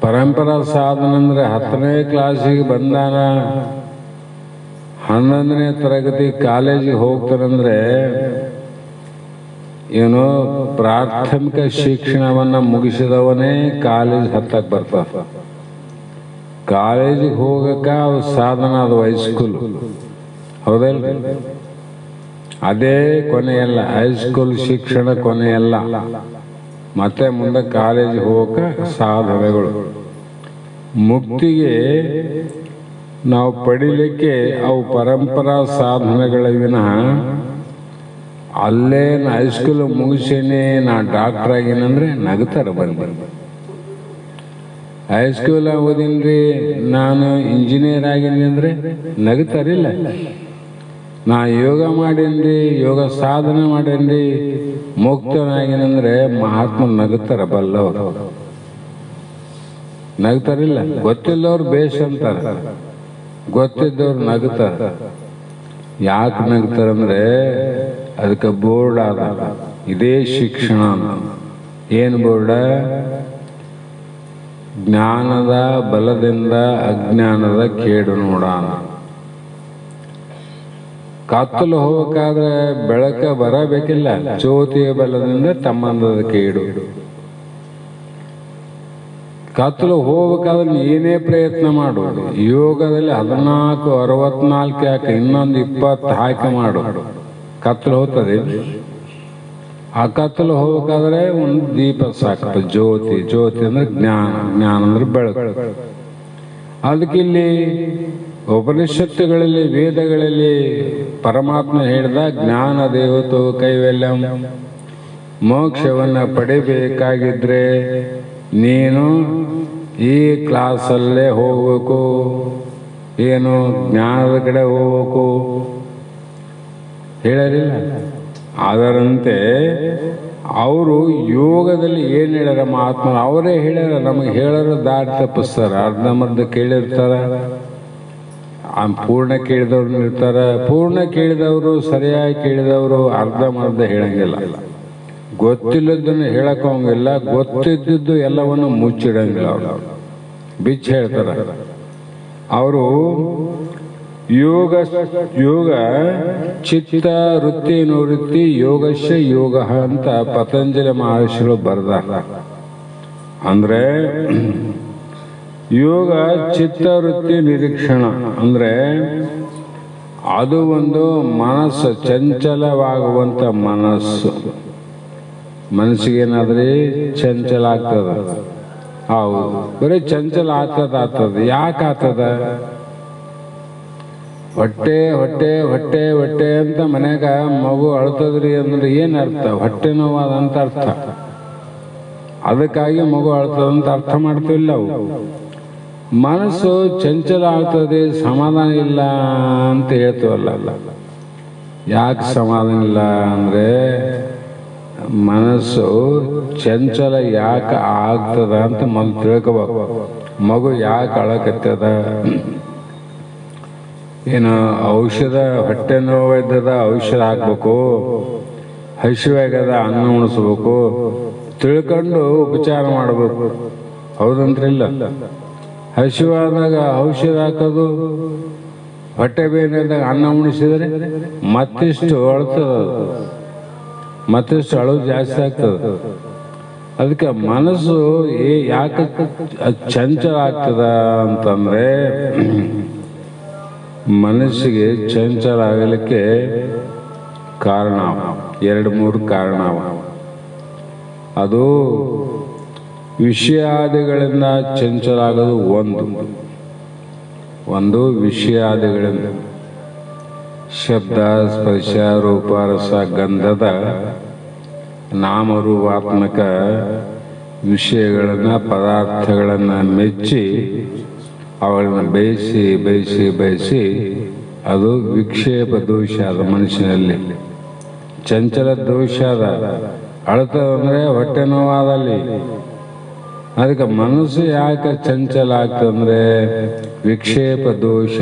ಪರಂಪರಾ ಸಾಧನೆ ಅಂದ್ರೆ 10ನೇ ಕ್ಲಾಸಿಗೆ ಬಂದಾನ, 11ನೇ ತರಗತಿ ಕಾಲೇಜಿಗೆ ಹೋಗ್ತಾರಂದ್ರೆ ಏನು ಪ್ರಾಥಮಿಕ ಶಿಕ್ಷಣವನ್ನ ಮುಗಿಸಿದವನೇ ಕಾಲೇಜ್ ಹತ್ತಕ್ಕೆ ಬರ್ತಾರ. ಕಾಲೇಜಿಗೆ ಹೋಗಕ್ಕ ಅವು ಸಾಧನ, ಅದು ಹೈಸ್ಕೂಲ್, ಹೌದಲ್ರಿ? ಅದೇ ಕೊನೆಯಲ್ಲ, ಹೈಸ್ಕೂಲ್ ಶಿಕ್ಷಣ ಕೊನೆಯಲ್ಲ. ಮತ್ತೆ ಮುಂದೆ ಕಾಲೇಜಿಗೆ ಹೋಗಕ್ಕ ಸಾಧನೆಗಳು. ಮುಕ್ತಿಗೆ ನಾವು ಪಡಿಲಿಕ್ಕೆ ಅವು ಪರಂಪರಾ ಸಾಧನೆಗಳ ವಿನಃ ಅಲ್ಲೇ ಹೈಸ್ಕೂಲ್ ಮುಗಿಸೇನೆ ನಾ ಡಾಕ್ಟರ್ ಆಗಿನಂದ್ರೆ ನಗ್ತಾರ ಬಂದು. ಹೈಸ್ಕೂಲ್ ಓದಿನ್ರಿ, ನಾನು ಇಂಜಿನಿಯರ್ ಆಗಿನಿ ಅಂದ್ರೆ ನಗ್ತಾರಿಲ್ಲ. ನಾ ಯೋಗ ಮಾಡೇನ್ರಿ, ಯೋಗ ಸಾಧನೆ ಮಾಡೇನ್ರಿ, ಮುಕ್ತನಾಗಿನಂದ್ರೆ ಮಹಾತ್ಮ ನಗ್ತಾರ ಬಲ್ಲವರು. ನಗ್ತಾರಿಲ್ಲ. ಗೊತ್ತಿಲ್ಲವ್ರು ಬೇಷ್ ಅಂತಾರ, ಗೊತ್ತಿದ್ದವ್ರು ನಗ್ತಾರ. ಯಾಕೆ ನಗ್ತಾರಂದ್ರೆ ಅದಕ್ಕೆ ಬೋರ್ಡ್ ಆದ, ಇದೇ ಶಿಕ್ಷಣ ಅಂತ. ಏನು ಬೋರ್ಡ? ಜ್ಞಾನದ ಬಲದಿಂದ ಅಜ್ಞಾನದ ಕೇಡು ನೋಡ. ಕತ್ತಲು ಹೋಗಬೇಕಾದ್ರೆ ಬೆಳಕ ಬರಬೇಕಿಲ್ಲ, ಜ್ಯೋತಿಯ ಬಲದಿಂದ ತಮ್ಮಂದದ ಕೇಡು. ಕತ್ತಲು ಹೋಗ್ಬೇಕಾದ್ರೆ ಏನೇ ಪ್ರಯತ್ನ ಮಾಡು, ಯೋಗದಲ್ಲಿ 14, 64 ಯಾಕೆ, ಇನ್ನೊಂದು 20 ಹಾಕಿ ಮಾಡು, ಕತ್ತಲು ಹೋಗ್ತದೆ. ಆ ಕತ್ತಲು ಹೋಗ್ಬೇಕಾದ್ರೆ ಒಂದು ದೀಪ ಸಾಕು, ಜ್ಯೋತಿ. ಜ್ಯೋತಿ ಅಂದ್ರೆ ಜ್ಞಾನ, ಜ್ಞಾನ ಅಂದ್ರೆ ಬೆಳಕು. ಅದಕ್ಕೆ ಇಲ್ಲಿ ಉಪನಿಷತ್ತುಗಳಲ್ಲಿ, ವೇದಗಳಲ್ಲಿ ಪರಮಾತ್ಮ ಹೇಳಿದ ಜ್ಞಾನ ದೇವತೋ ಕೈವಲ್ಯಂ. ಮೋಕ್ಷವನ್ನ ಪಡಿಬೇಕಾಗಿದ್ರೆ ನೀನು ಈ ಕ್ಲಾಸಲ್ಲೇ ಹೋಗ್ಬೇಕು, ಏನು ಜ್ಞಾನದ ಕಡೆ ಹೋಗ್ಬೇಕು ಹೇಳಲಿಲ್ಲ. ಅದರಂತೆ ಅವರು ಯೋಗದಲ್ಲಿ ಏನು ಹೇಳ್ಯಾರ ಮಹಾತ್ಮ ಅವರೇ ಹೇಳ್ಯಾರ. ನಮಗೆ ಹೇಳೋರು ದಾರಿ ತಪ್ಪಿಸ್ತಾರ, ಅರ್ಧಮರ್ಧ ಕೇಳಿರ್ತಾರ, ಪೂರ್ಣ ಕೇಳಿದವ್ರು ಇರ್ತಾರ. ಪೂರ್ಣ ಕೇಳಿದವರು, ಸರಿಯಾಗಿ ಕೇಳಿದವರು ಅರ್ಧಮರ್ಧ ಹೇಳಂಗಿಲ್ಲ. ಗೊತ್ತಿಲ್ಲದನ್ನು ಹೇಳಕ್ ಹೋಗಂಗಿಲ್ಲ, ಗೊತ್ತಿದ್ದು ಎಲ್ಲವನ್ನು ಮುಚ್ಚಿಡಂಗಿಲ್ಲ. ಅವರು ಬಿಚ್ಚಿ ಹೇಳ್ತಾರ. ಅವರು ಯೋಗ ಚಿತ್ತ ವೃತ್ತಿ ನಿವೃತ್ತಿ ಯೋಗಶ್ಯ ಯೋಗ ಅಂತ ಪತಂಜಲಿ ಮಹರ್ಷಿಗಳು ಬರೆದಾರ. ಅಂದ್ರೆ ಯೋಗ ಚಿತ್ತವೃತ್ತಿ ನಿರೀಕ್ಷಣ ಅಂದ್ರೆ ಅದು ಒಂದು ಮನಸ್ಸು, ಚಂಚಲವಾಗುವಂತ ಮನಸ್ಸು. ಮನಸ್ಸಿಗೇನಾದ್ರೂ ಚಂಚಲ ಆಗ್ತದ? ಹೌದು, ಬರೀ ಚಂಚಲ ಆಗ್ತದ. ಯಾಕೆ ಆಗ್ತದ? ಹೊಟ್ಟೆ ಹೊಟ್ಟೆ ಹೊಟ್ಟೆ ಹೊಟ್ಟೆ ಅಂತ ಮನ್ಯಾಗ ಮಗು ಅಳ್ತದ್ರಿ ಅಂದ್ರೆ ಏನ್ ಅರ್ಥ? ಹೊಟ್ಟೆ ನೋವಾದಂತ ಅರ್ಥ. ಅದಕ್ಕಾಗಿ ಮಗು ಅಳ್ತದಂತ ಅರ್ಥ ಮಾಡ್ತಿಲ್ಲ. ಅವು ಮನಸ್ಸು ಚಂಚಲ ಆಗ್ತದೆ, ಸಮಾಧಾನ ಇಲ್ಲ ಅಂತ ಹೇಳ್ತೀವಲ್ಲ. ಯಾಕೆ ಸಮಾಧಾನ ಇಲ್ಲ ಅಂದ್ರೆ ಮನಸ್ಸು ಚಂಚಲ ಯಾಕೆ ಆಗ್ತದ ಅಂತ ಮೊದಲು ತಿಳ್ಕೋಬೇಕು. ಮಗು ಯಾಕೆ ಅಳಕತ್ತದ? ಏನು ಔಷಧ, ಹೊಟ್ಟೆ ನೋವಿದ್ದದ ಔಷಧ ಹಾಕ್ಬೇಕು, ಹಸಿವಾಗದ ಅನ್ನ ಉಣಿಸ್ಬೇಕು, ತಿಳ್ಕೊಂಡು ಉಪಚಾರ ಮಾಡಬೇಕು. ಹೌದಂತ್ರಿಲ್ಲ? ಹಸಿವಾದಾಗ ಔಷಧ ಹಾಕೋದು, ಹೊಟ್ಟೆ ಬೇನಾದಾಗ ಅನ್ನ ಉಣಿಸಿದ್ರೆ ಮತ್ತಿಷ್ಟು ಅಳ್ತದ, ಮತ್ತಿಷ್ಟು ಅಳು ಜಾಸ್ತಿ ಆಗ್ತದ. ಅದಕ್ಕೆ ಮನಸ್ಸು ಯಾಕೆ ಚಂಚಲ ಆಗ್ತದ ಅಂತಂದ್ರೆ ಮನಸ್ಸಿಗೆ ಚಂಚಲ ಆಗಲಿಕ್ಕೆ ಕಾರಣ 2-3 ಕಾರಣ. ಅದು ವಿಷಯಾದಿಗಳಿಂದ ಚಂಚಲ ಆಗೋದು ಒಂದು ವಿಷಯಾದಿಗಳಿಂದ, ಶಬ್ದ ಸ್ಪರ್ಶ ರೂಪ ರಸ ಗಂಧದ ನಾಮರೂಪಾತ್ಮಕ ವಿಷಯಗಳನ್ನು ಪದಾರ್ಥಗಳನ್ನು ಮೆಚ್ಚಿ ಅವುಗಳನ್ನು ಬಯಸಿ ಅದು ವಿಕ್ಷೇಪ ದೋಷ. ಅದು ಮನುಷ್ಯನಲ್ಲಿ ಚಂಚಲ ದೋಷ ಅದ. ಅಳ್ತದಂದ್ರೆ ಹೊಟ್ಟೆ ನೋವಾದಲ್ಲಿ. ಅದಕ್ಕೆ ಮನಸ್ಸು ಯಾಕೆ ಚಂಚಲ ಆಗ್ತದಂದ್ರೆ ವಿಕ್ಷೇಪ ದೋಷ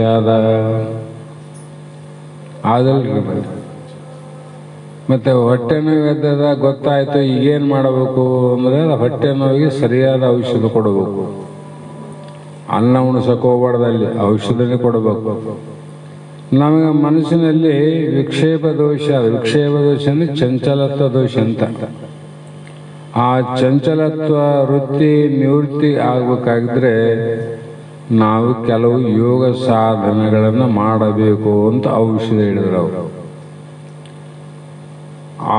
ಆದಲ್ರಿ. ಮತ್ತೆ ಹೊಟ್ಟೆ ನೋವು ಎದ್ದದ ಗೊತ್ತಾಯ್ತು, ಈಗೇನು ಮಾಡಬೇಕು ಅಂದ್ರೆ ಹೊಟ್ಟೆ ನೋವಿಗೆ ಸರಿಯಾದ ಔಷಧ ಕೊಡಬೇಕು. ಅನ್ನ ಉಣಿಸಕ್ಕೆ ಹೋಗ್ಬಾರ್ದಲ್ಲಿ, ಔಷಧನೇ ಕೊಡಬೇಕು. ನಮಗೆ ಮನಸ್ಸಿನಲ್ಲಿ ವಿಕ್ಷೇಪ ದೋಷ ಅಂದ್ರೆ ಚಂಚಲತ್ವ ದೋಷ ಅಂತ. ಆ ಚಂಚಲತ್ವ ವೃತ್ತಿ ನಿವೃತ್ತಿ ಆಗ್ಬೇಕಾಗಿದ್ರೆ ನಾವು ಕೆಲವು ಯೋಗ ಸಾಧನೆಗಳನ್ನು ಮಾಡಬೇಕು ಅಂತ ಔಷಧ ಹೇಳಿದ್ರು ಅವರು.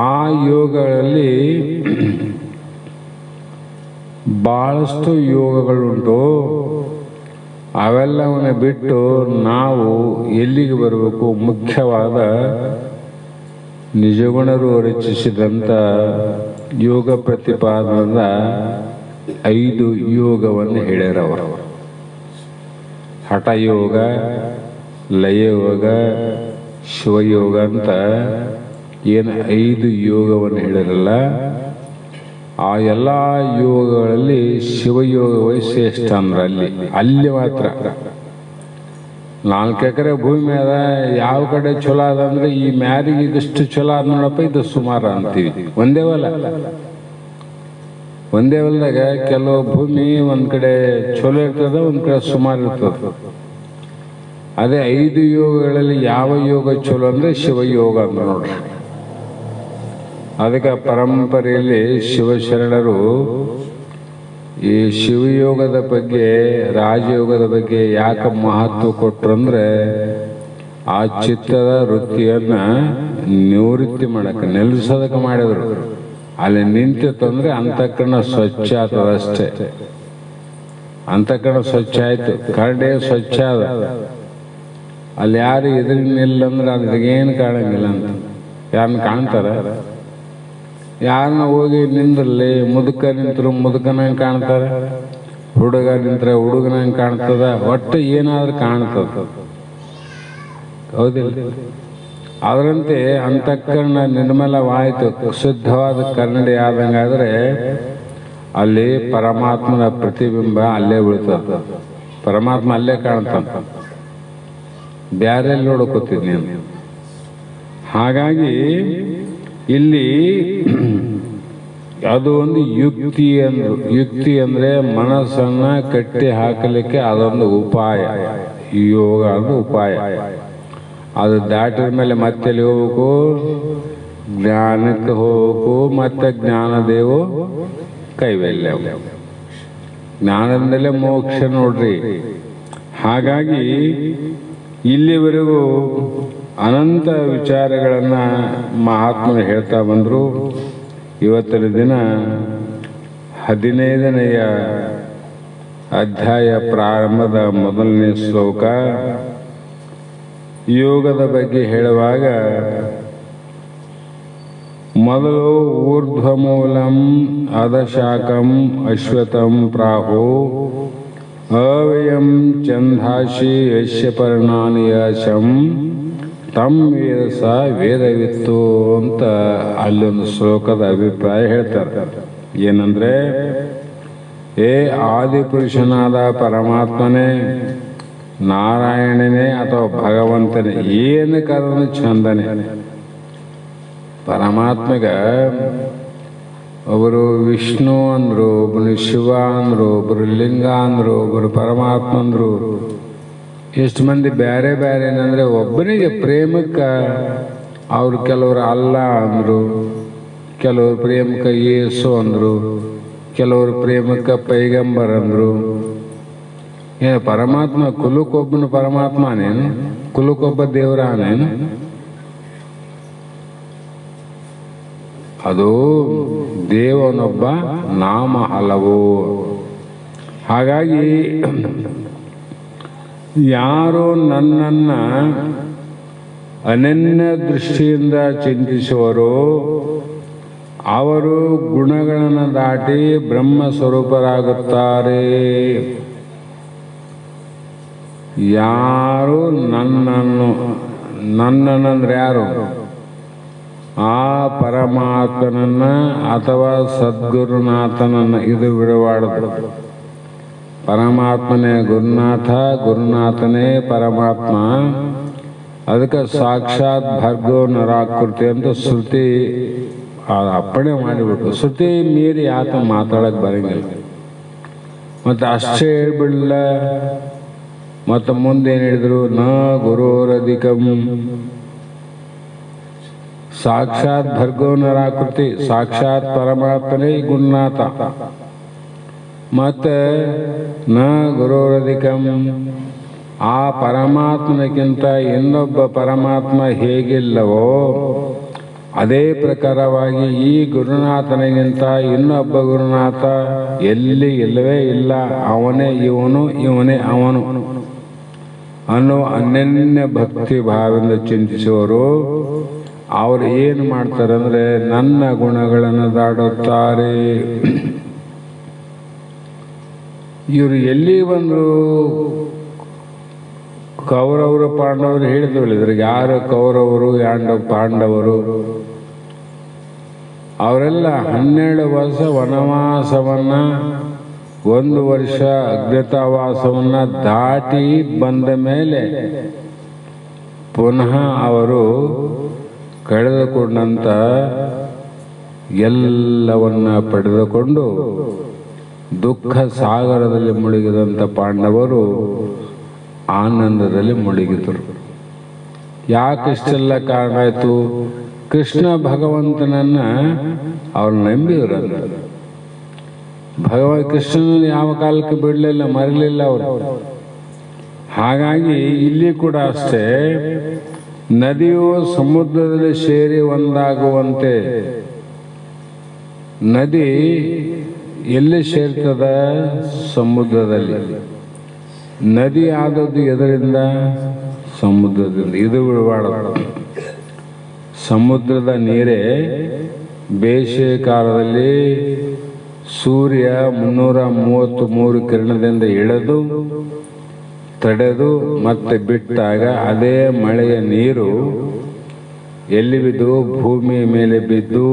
ಆ ಯೋಗಗಳಲ್ಲಿ ಬಹಳಷ್ಟು ಯೋಗಗಳುಂಟು. ಅವೆಲ್ಲವನ್ನ ಬಿಟ್ಟು ನಾವು ಎಲ್ಲಿಗೆ ಬರಬೇಕು? ಮುಖ್ಯವಾದ ನಿಜಗುಣರು ರಚಿಸಿದಂಥ ಯೋಗ ಪ್ರತಿಪಾದನದ 5 ಯೋಗವನ್ನು ಹೇಳ್ಯಾರವರು. ಹಠಯೋಗ, ಲಯಯೋಗ, ಶಿವಯೋಗ ಅಂತ ಏನು 5 ಯೋಗವನ್ನು ಹೇಳಿರಲ್ಲ, ಆ ಎಲ್ಲ ಯೋಗಗಳಲ್ಲಿ ಶಿವಯೋಗವೇ ಶ್ರೇಷ್ಠ ಅಂದ್ರೆ ಅಲ್ಲಿ ಮಾತ್ರ 4 ಎಕರೆ ಭೂಮಿ ಅದ. ಯಾವ ಕಡೆ ಚಲೋ ಅದ ಅಂದ್ರೆ ಈ ಮ್ಯಾರಿಗೆ ಇದಿಷ್ಟು ಚಲೋ ಅದ ನೋಡಪ್ಪ, ಇದು ಸುಮಾರು ಅಂತೀವಿ. ಒಂದೇ ಹೊಲದಾಗ ಕೆಲವು ಭೂಮಿ ಒಂದ್ ಕಡೆ ಚಲೋ ಇರ್ತದ, ಒಂದ್ ಕಡೆ ಸುಮಾರು ಇರ್ತದ. ಅದೇ 5 ಯೋಗಗಳಲ್ಲಿ ಯಾವ ಯೋಗ ಚಲೋ ಅಂದ್ರೆ ಶಿವಯೋಗ ಅಂತ ನೋಡ್ರಿ. ಅದಕ್ಕೆ ಪರಂಪರೆಯಲ್ಲಿ ಶಿವಶರಣರು ಈ ಶಿವಯೋಗದ ಬಗ್ಗೆ, ರಾಜಯೋಗದ ಬಗ್ಗೆ ಯಾಕೆ ಮಹತ್ವ ಕೊಟ್ರಂದ್ರೆ ಆ ಚಿತ್ತದ ವೃತ್ತಿಯನ್ನ ನಿವೃತ್ತಿ ಮಾಡಕ್ಕೆ, ನಿಲ್ಲಿಸೋದಕ್ಕೆ ಮಾಡಿದ್ರು. ಅಲ್ಲಿ ನಿಂತಿತ್ತಂದ್ರೆ ಅಂತಃಕರಣ ಸ್ವಚ್ಛ ಆಗ್ತದಷ್ಟೇ. ಅಂತಃಕರಣ ಸ್ವಚ್ಛ ಆಯ್ತು, ಕರಡೆ ಸ್ವಚ್ಛ ಅದ. ಅಲ್ಲಿ ಯಾರು ಎದುರಿನಿಲ್ಲಂದ್ರೆ ಅದ್ರಾಗೇನು ಕಾಣಂಗಿಲ್ಲ ಅಂತ. ಯಾರನ್ನ ಕಾಣ್ತಾರ? ಯಾರನ್ನ ಹೋಗಿ ನಿಂದ್ರಲ್ಲಿ ಮುದುಕ ನಿಂತರು ಮುದುಕನಂಗೆ ಕಾಣ್ತಾರೆ, ಹುಡುಗ ನಿಂತ್ರೆ ಹುಡುಗನಂಗೆ ಕಾಣ್ತದ. ಒಟ್ಟು ಏನಾದ್ರೂ ಕಾಣ್ತದ, ಹೌದಿಲ್ಲ? ಅದರಂತೆ ಅಂತಃಕರಣ ನಿರ್ಮಲವಾಯಿತು, ಶುದ್ಧವಾದ ಕನ್ನಡಿ ಆದಂಗಾದ್ರೆ ಅಲ್ಲಿ ಪರಮಾತ್ಮನ ಪ್ರತಿಬಿಂಬ ಅಲ್ಲೇ ಬೀಳ್ತದ. ಪರಮಾತ್ಮ ಅಲ್ಲೇ ಕಾಣ್ತಾನ, ಬ್ಯಾರೆಲ್ಲಿ ನೋಡಕೋತಿದ್ ನೀನು. ಹಾಗಾಗಿ ಇಲ್ಲಿ ಅದು ಒಂದು ಯುಕ್ತಿ ಅಂದ್ರೆ ಮನಸ್ಸನ್ನ ಕಟ್ಟಿ ಹಾಕಲಿಕ್ಕೆ ಅದೊಂದು ಉಪಾಯ. ಯೋಗ ಅದು ಉಪಾಯ. ಅದು ದಾಟಿದ ಮೇಲೆ ಮತ್ತೆ ಹೋಗ್ಬೇಕು, ಜ್ಞಾನಕ್ಕೆ ಹೋಗ್ಬೇಕು, ಮತ್ತೆ ಜ್ಞಾನದೇವು ಕೈವಲ್ಯ. ಜ್ಞಾನದಿಂದಲೇ ಮೋಕ್ಷ ನೋಡ್ರಿ. ಹಾಗಾಗಿ ಇಲ್ಲಿವರೆಗೂ ಅನಂತ ವಿಚಾರಗಳನ್ನ ಮಹಾತ್ಮರು ಹೇಳ್ತಾ ಬಂದ್ರು. ಇವತ್ತಿನ ದಿನ 15ನೆಯ ಅಧ್ಯಾಯ ಪ್ರಾರಂಭದ ಮೊದಲನೇ ಶ್ಲೋಕ ಯೋಗದ ಬಗ್ಗೆ ಹೇಳುವಾಗ ಮೊದಲು ಊರ್ಧ್ವಮೂಲಂ ಅಧಶಾಖಂ ಅಶ್ವತ್ಥಂ ಪ್ರಾಹು ಅವ್ಯಯಂ ಛಂದಾಸಿ ಯಶ್ಯ ಪರ್ಣಾನಿ ಯಶಂ ತಮ್ ವೇದಸ ವೇದವಿತ್ತು ಅಂತ ಅಲ್ಲೊಂದು ಶ್ಲೋಕದ ಅಭಿಪ್ರಾಯ ಹೇಳ್ತಾರೆ. ಏನಂದ್ರೆ, ಏ ಆದಿಪುರುಷನಾದ ಪರಮಾತ್ಮನೇ, ನಾರಾಯಣನೇ ಅಥವಾ ಭಗವಂತನೇ, ಏನು ಕರೆದ್ರು ಚಂದನೆ. ಪರಮಾತ್ಮಗ ಒಬ್ಬರು ವಿಷ್ಣು ಅಂದ್ರು, ಒಬ್ಬರು ಶಿವ ಅಂದ್ರು, ಒಬ್ಬರು ಲಿಂಗ ಅಂದ್ರು, ಒಬ್ಬರು ಪರಮಾತ್ಮ ಅಂದ್ರು. ಎಷ್ಟು ಮಂದಿ ಬೇರೆ ಬೇರೆ ಏನಂದ್ರೆ ಒಬ್ಬನಿಗೆ ಪ್ರೇಮಕ್ಕೆ ಅವ್ರು ಕೆಲವರು ಅಲ್ಲ ಅಂದ್ರು, ಕೆಲವರು ಪ್ರೇಮಕ್ಕೆ ಯೇಸು ಅಂದ್ರು, ಕೆಲವರು ಪ್ರೇಮಕ್ಕೆ ಪೈಗಂಬರ್ ಅಂದ್ರು. ಪರಮಾತ್ಮ ಕುಲಕ್ಕೊಬ್ಬನ ಪರಮಾತ್ಮನೇನು, ಕುಲಕ್ಕೊಬ್ಬ ದೇವರಾನೇನು? ಅದು ದೇವನೊಬ್ಬ, ನಾಮ ಹಲವು. ಹಾಗಾಗಿ ಯಾರು ನನ್ನನ್ನ ಅನನ್ಯ ದೃಷ್ಟಿಯಿಂದ ಚಿಂತಿಸುವರೋ ಅವರು ಗುಣಗಳನ್ನು ದಾಟಿ ಬ್ರಹ್ಮ ಸ್ವರೂಪರಾಗುತ್ತಾರೆ. ಯಾರು ನನ್ನನ್ನಂದ್ರೆ ಯಾರು? ಆ ಪರಮಾತ್ಮನನ್ನ ಅಥವಾ ಸದ್ಗುರುನಾಥನನ್ನ, ಇದು ಬಿಡಬಾರದು. ಪರಮಾತ್ಮನೇ ಗುರುನಾಥ, ಗುರುನಾಥನೇ ಪರಮಾತ್ಮ. ಅದಕ್ಕೆ ಸಾಕ್ಷಾತ್ ಭರ್ಗೋ ನರಾಕೃತಿ ಅಂತ ಶ್ರುತಿ ಅಪ್ಪಣೆ ಮಾಡಿಬಿಟ್ಟು, ಶ್ರುತಿ ಮೀರಿ ಆತ ಮಾತಾಡಕ್ಕೆ ಬರಂಗಿಲ್ಲ. ಮತ್ತು ಅಷ್ಟೇ ಹೇಳ್ಬಿಡಲ್ಲ, ಮತ್ತು ಮುಂದೇನು ಹೇಳಿದ್ರು? ನ ಗುರೋರಧಿಕಂ. ಸಾಕ್ಷಾತ್ ಭರ್ಗೋ ನರಾಕೃತಿ, ಸಾಕ್ಷಾತ್ ಪರಮಾತ್ಮನೇ ಗುರುನಾಥ. ಮತ್ತೆ ನ ಗುರೋರಧಿಕಂ, ಆ ಪರಮಾತ್ಮನಕ್ಕಿಂತ ಇನ್ನೊಬ್ಬ ಪರಮಾತ್ಮ ಹೇಗಿಲ್ಲವೋ ಅದೇ ಪ್ರಕಾರವಾಗಿ ಈ ಗುರುನಾಥನಿಗಿಂತ ಇನ್ನೊಬ್ಬ ಗುರುನಾಥ ಎಲ್ಲಿ ಇಲ್ಲವೇ ಇಲ್ಲ. ಅವನೇ ಇವನು, ಇವನೇ ಅವನು ಅನ್ನೋ ಅನನ್ಯ ಭಕ್ತಿ ಭಾವದಿಂದ ಚಿಂತಿಸುವವರು ಅವರು ಏನು ಮಾಡ್ತಾರೆ ಅಂದರೆ ನನ್ನ ಗುಣಗಳನ್ನು ದಾಡುತ್ತಾರೆ. ಇವರು ಎಲ್ಲಿ ಬಂದರು? ಕೌರವರು ಪಾಂಡವರು ಹೇಳಿದ್ವಲ್ಲ, ಇದ್ರಿಗೆ ಯಾರು ಕೌರವರು ಪಾಂಡವರು? ಅವರೆಲ್ಲ 12 ವರ್ಷ ವನವಾಸವನ್ನ, 1 ವರ್ಷ ಅಜ್ಞಾತವಾಸವನ್ನ ದಾಟಿ ಬಂದ ಮೇಲೆ ಪುನಃ ಅವರು ಕಳೆದುಕೊಂಡಂತ ಎಲ್ಲವನ್ನ ಪಡೆದುಕೊಂಡು ದುಃಖ ಸಾಗರದಲ್ಲಿ ಮುಳುಗಿದಂಥ ಪಾಂಡವರು ಆನಂದದಲ್ಲಿ ಮುಳುಗಿದರು. ಯಾಕೆ ಇಷ್ಟೆಲ್ಲ ಕಾರಣ ಆಯಿತು? ಕೃಷ್ಣ ಭಗವಂತನನ್ನ ಅವ್ರು ನಂಬಿದ್ರು. ಕೃಷ್ಣನ ಯಾವ ಕಾಲಕ್ಕೆ ಬಿಡಲಿಲ್ಲ, ಮರಲಿಲ್ಲ ಅವರು. ಹಾಗಾಗಿ ಇಲ್ಲಿ ಕೂಡ ಅಷ್ಟೇ, ನದಿಯು ಸಮುದ್ರದಲ್ಲಿ ಸೇರಿ ಒಂದಾಗುವಂತೆ ನದಿ ಎಲ್ಲಿ ಸೇರ್ತದ? ಸಮುದ್ರದಲ್ಲಿ. ನದಿ ಆದದ್ದು ಎದರಿಂದ? ಸಮುದ್ರದಿಂದ. ಇದು ಬಿಡಬಾರದು. ಸಮುದ್ರದ ನೀರೇ ಬೇಸಿಗೆ ಕಾಲದಲ್ಲಿ ಸೂರ್ಯ 333 ಕಿರಣದಿಂದ ಎಳೆದು ತಡೆದು ಮತ್ತೆ ಬಿಟ್ಟಾಗ ಅದೇ ಮಳೆಯ ನೀರು ಎಲ್ಲಿ ಬಿದ್ದು? ಭೂಮಿಯ ಮೇಲೆ ಬಿದ್ದು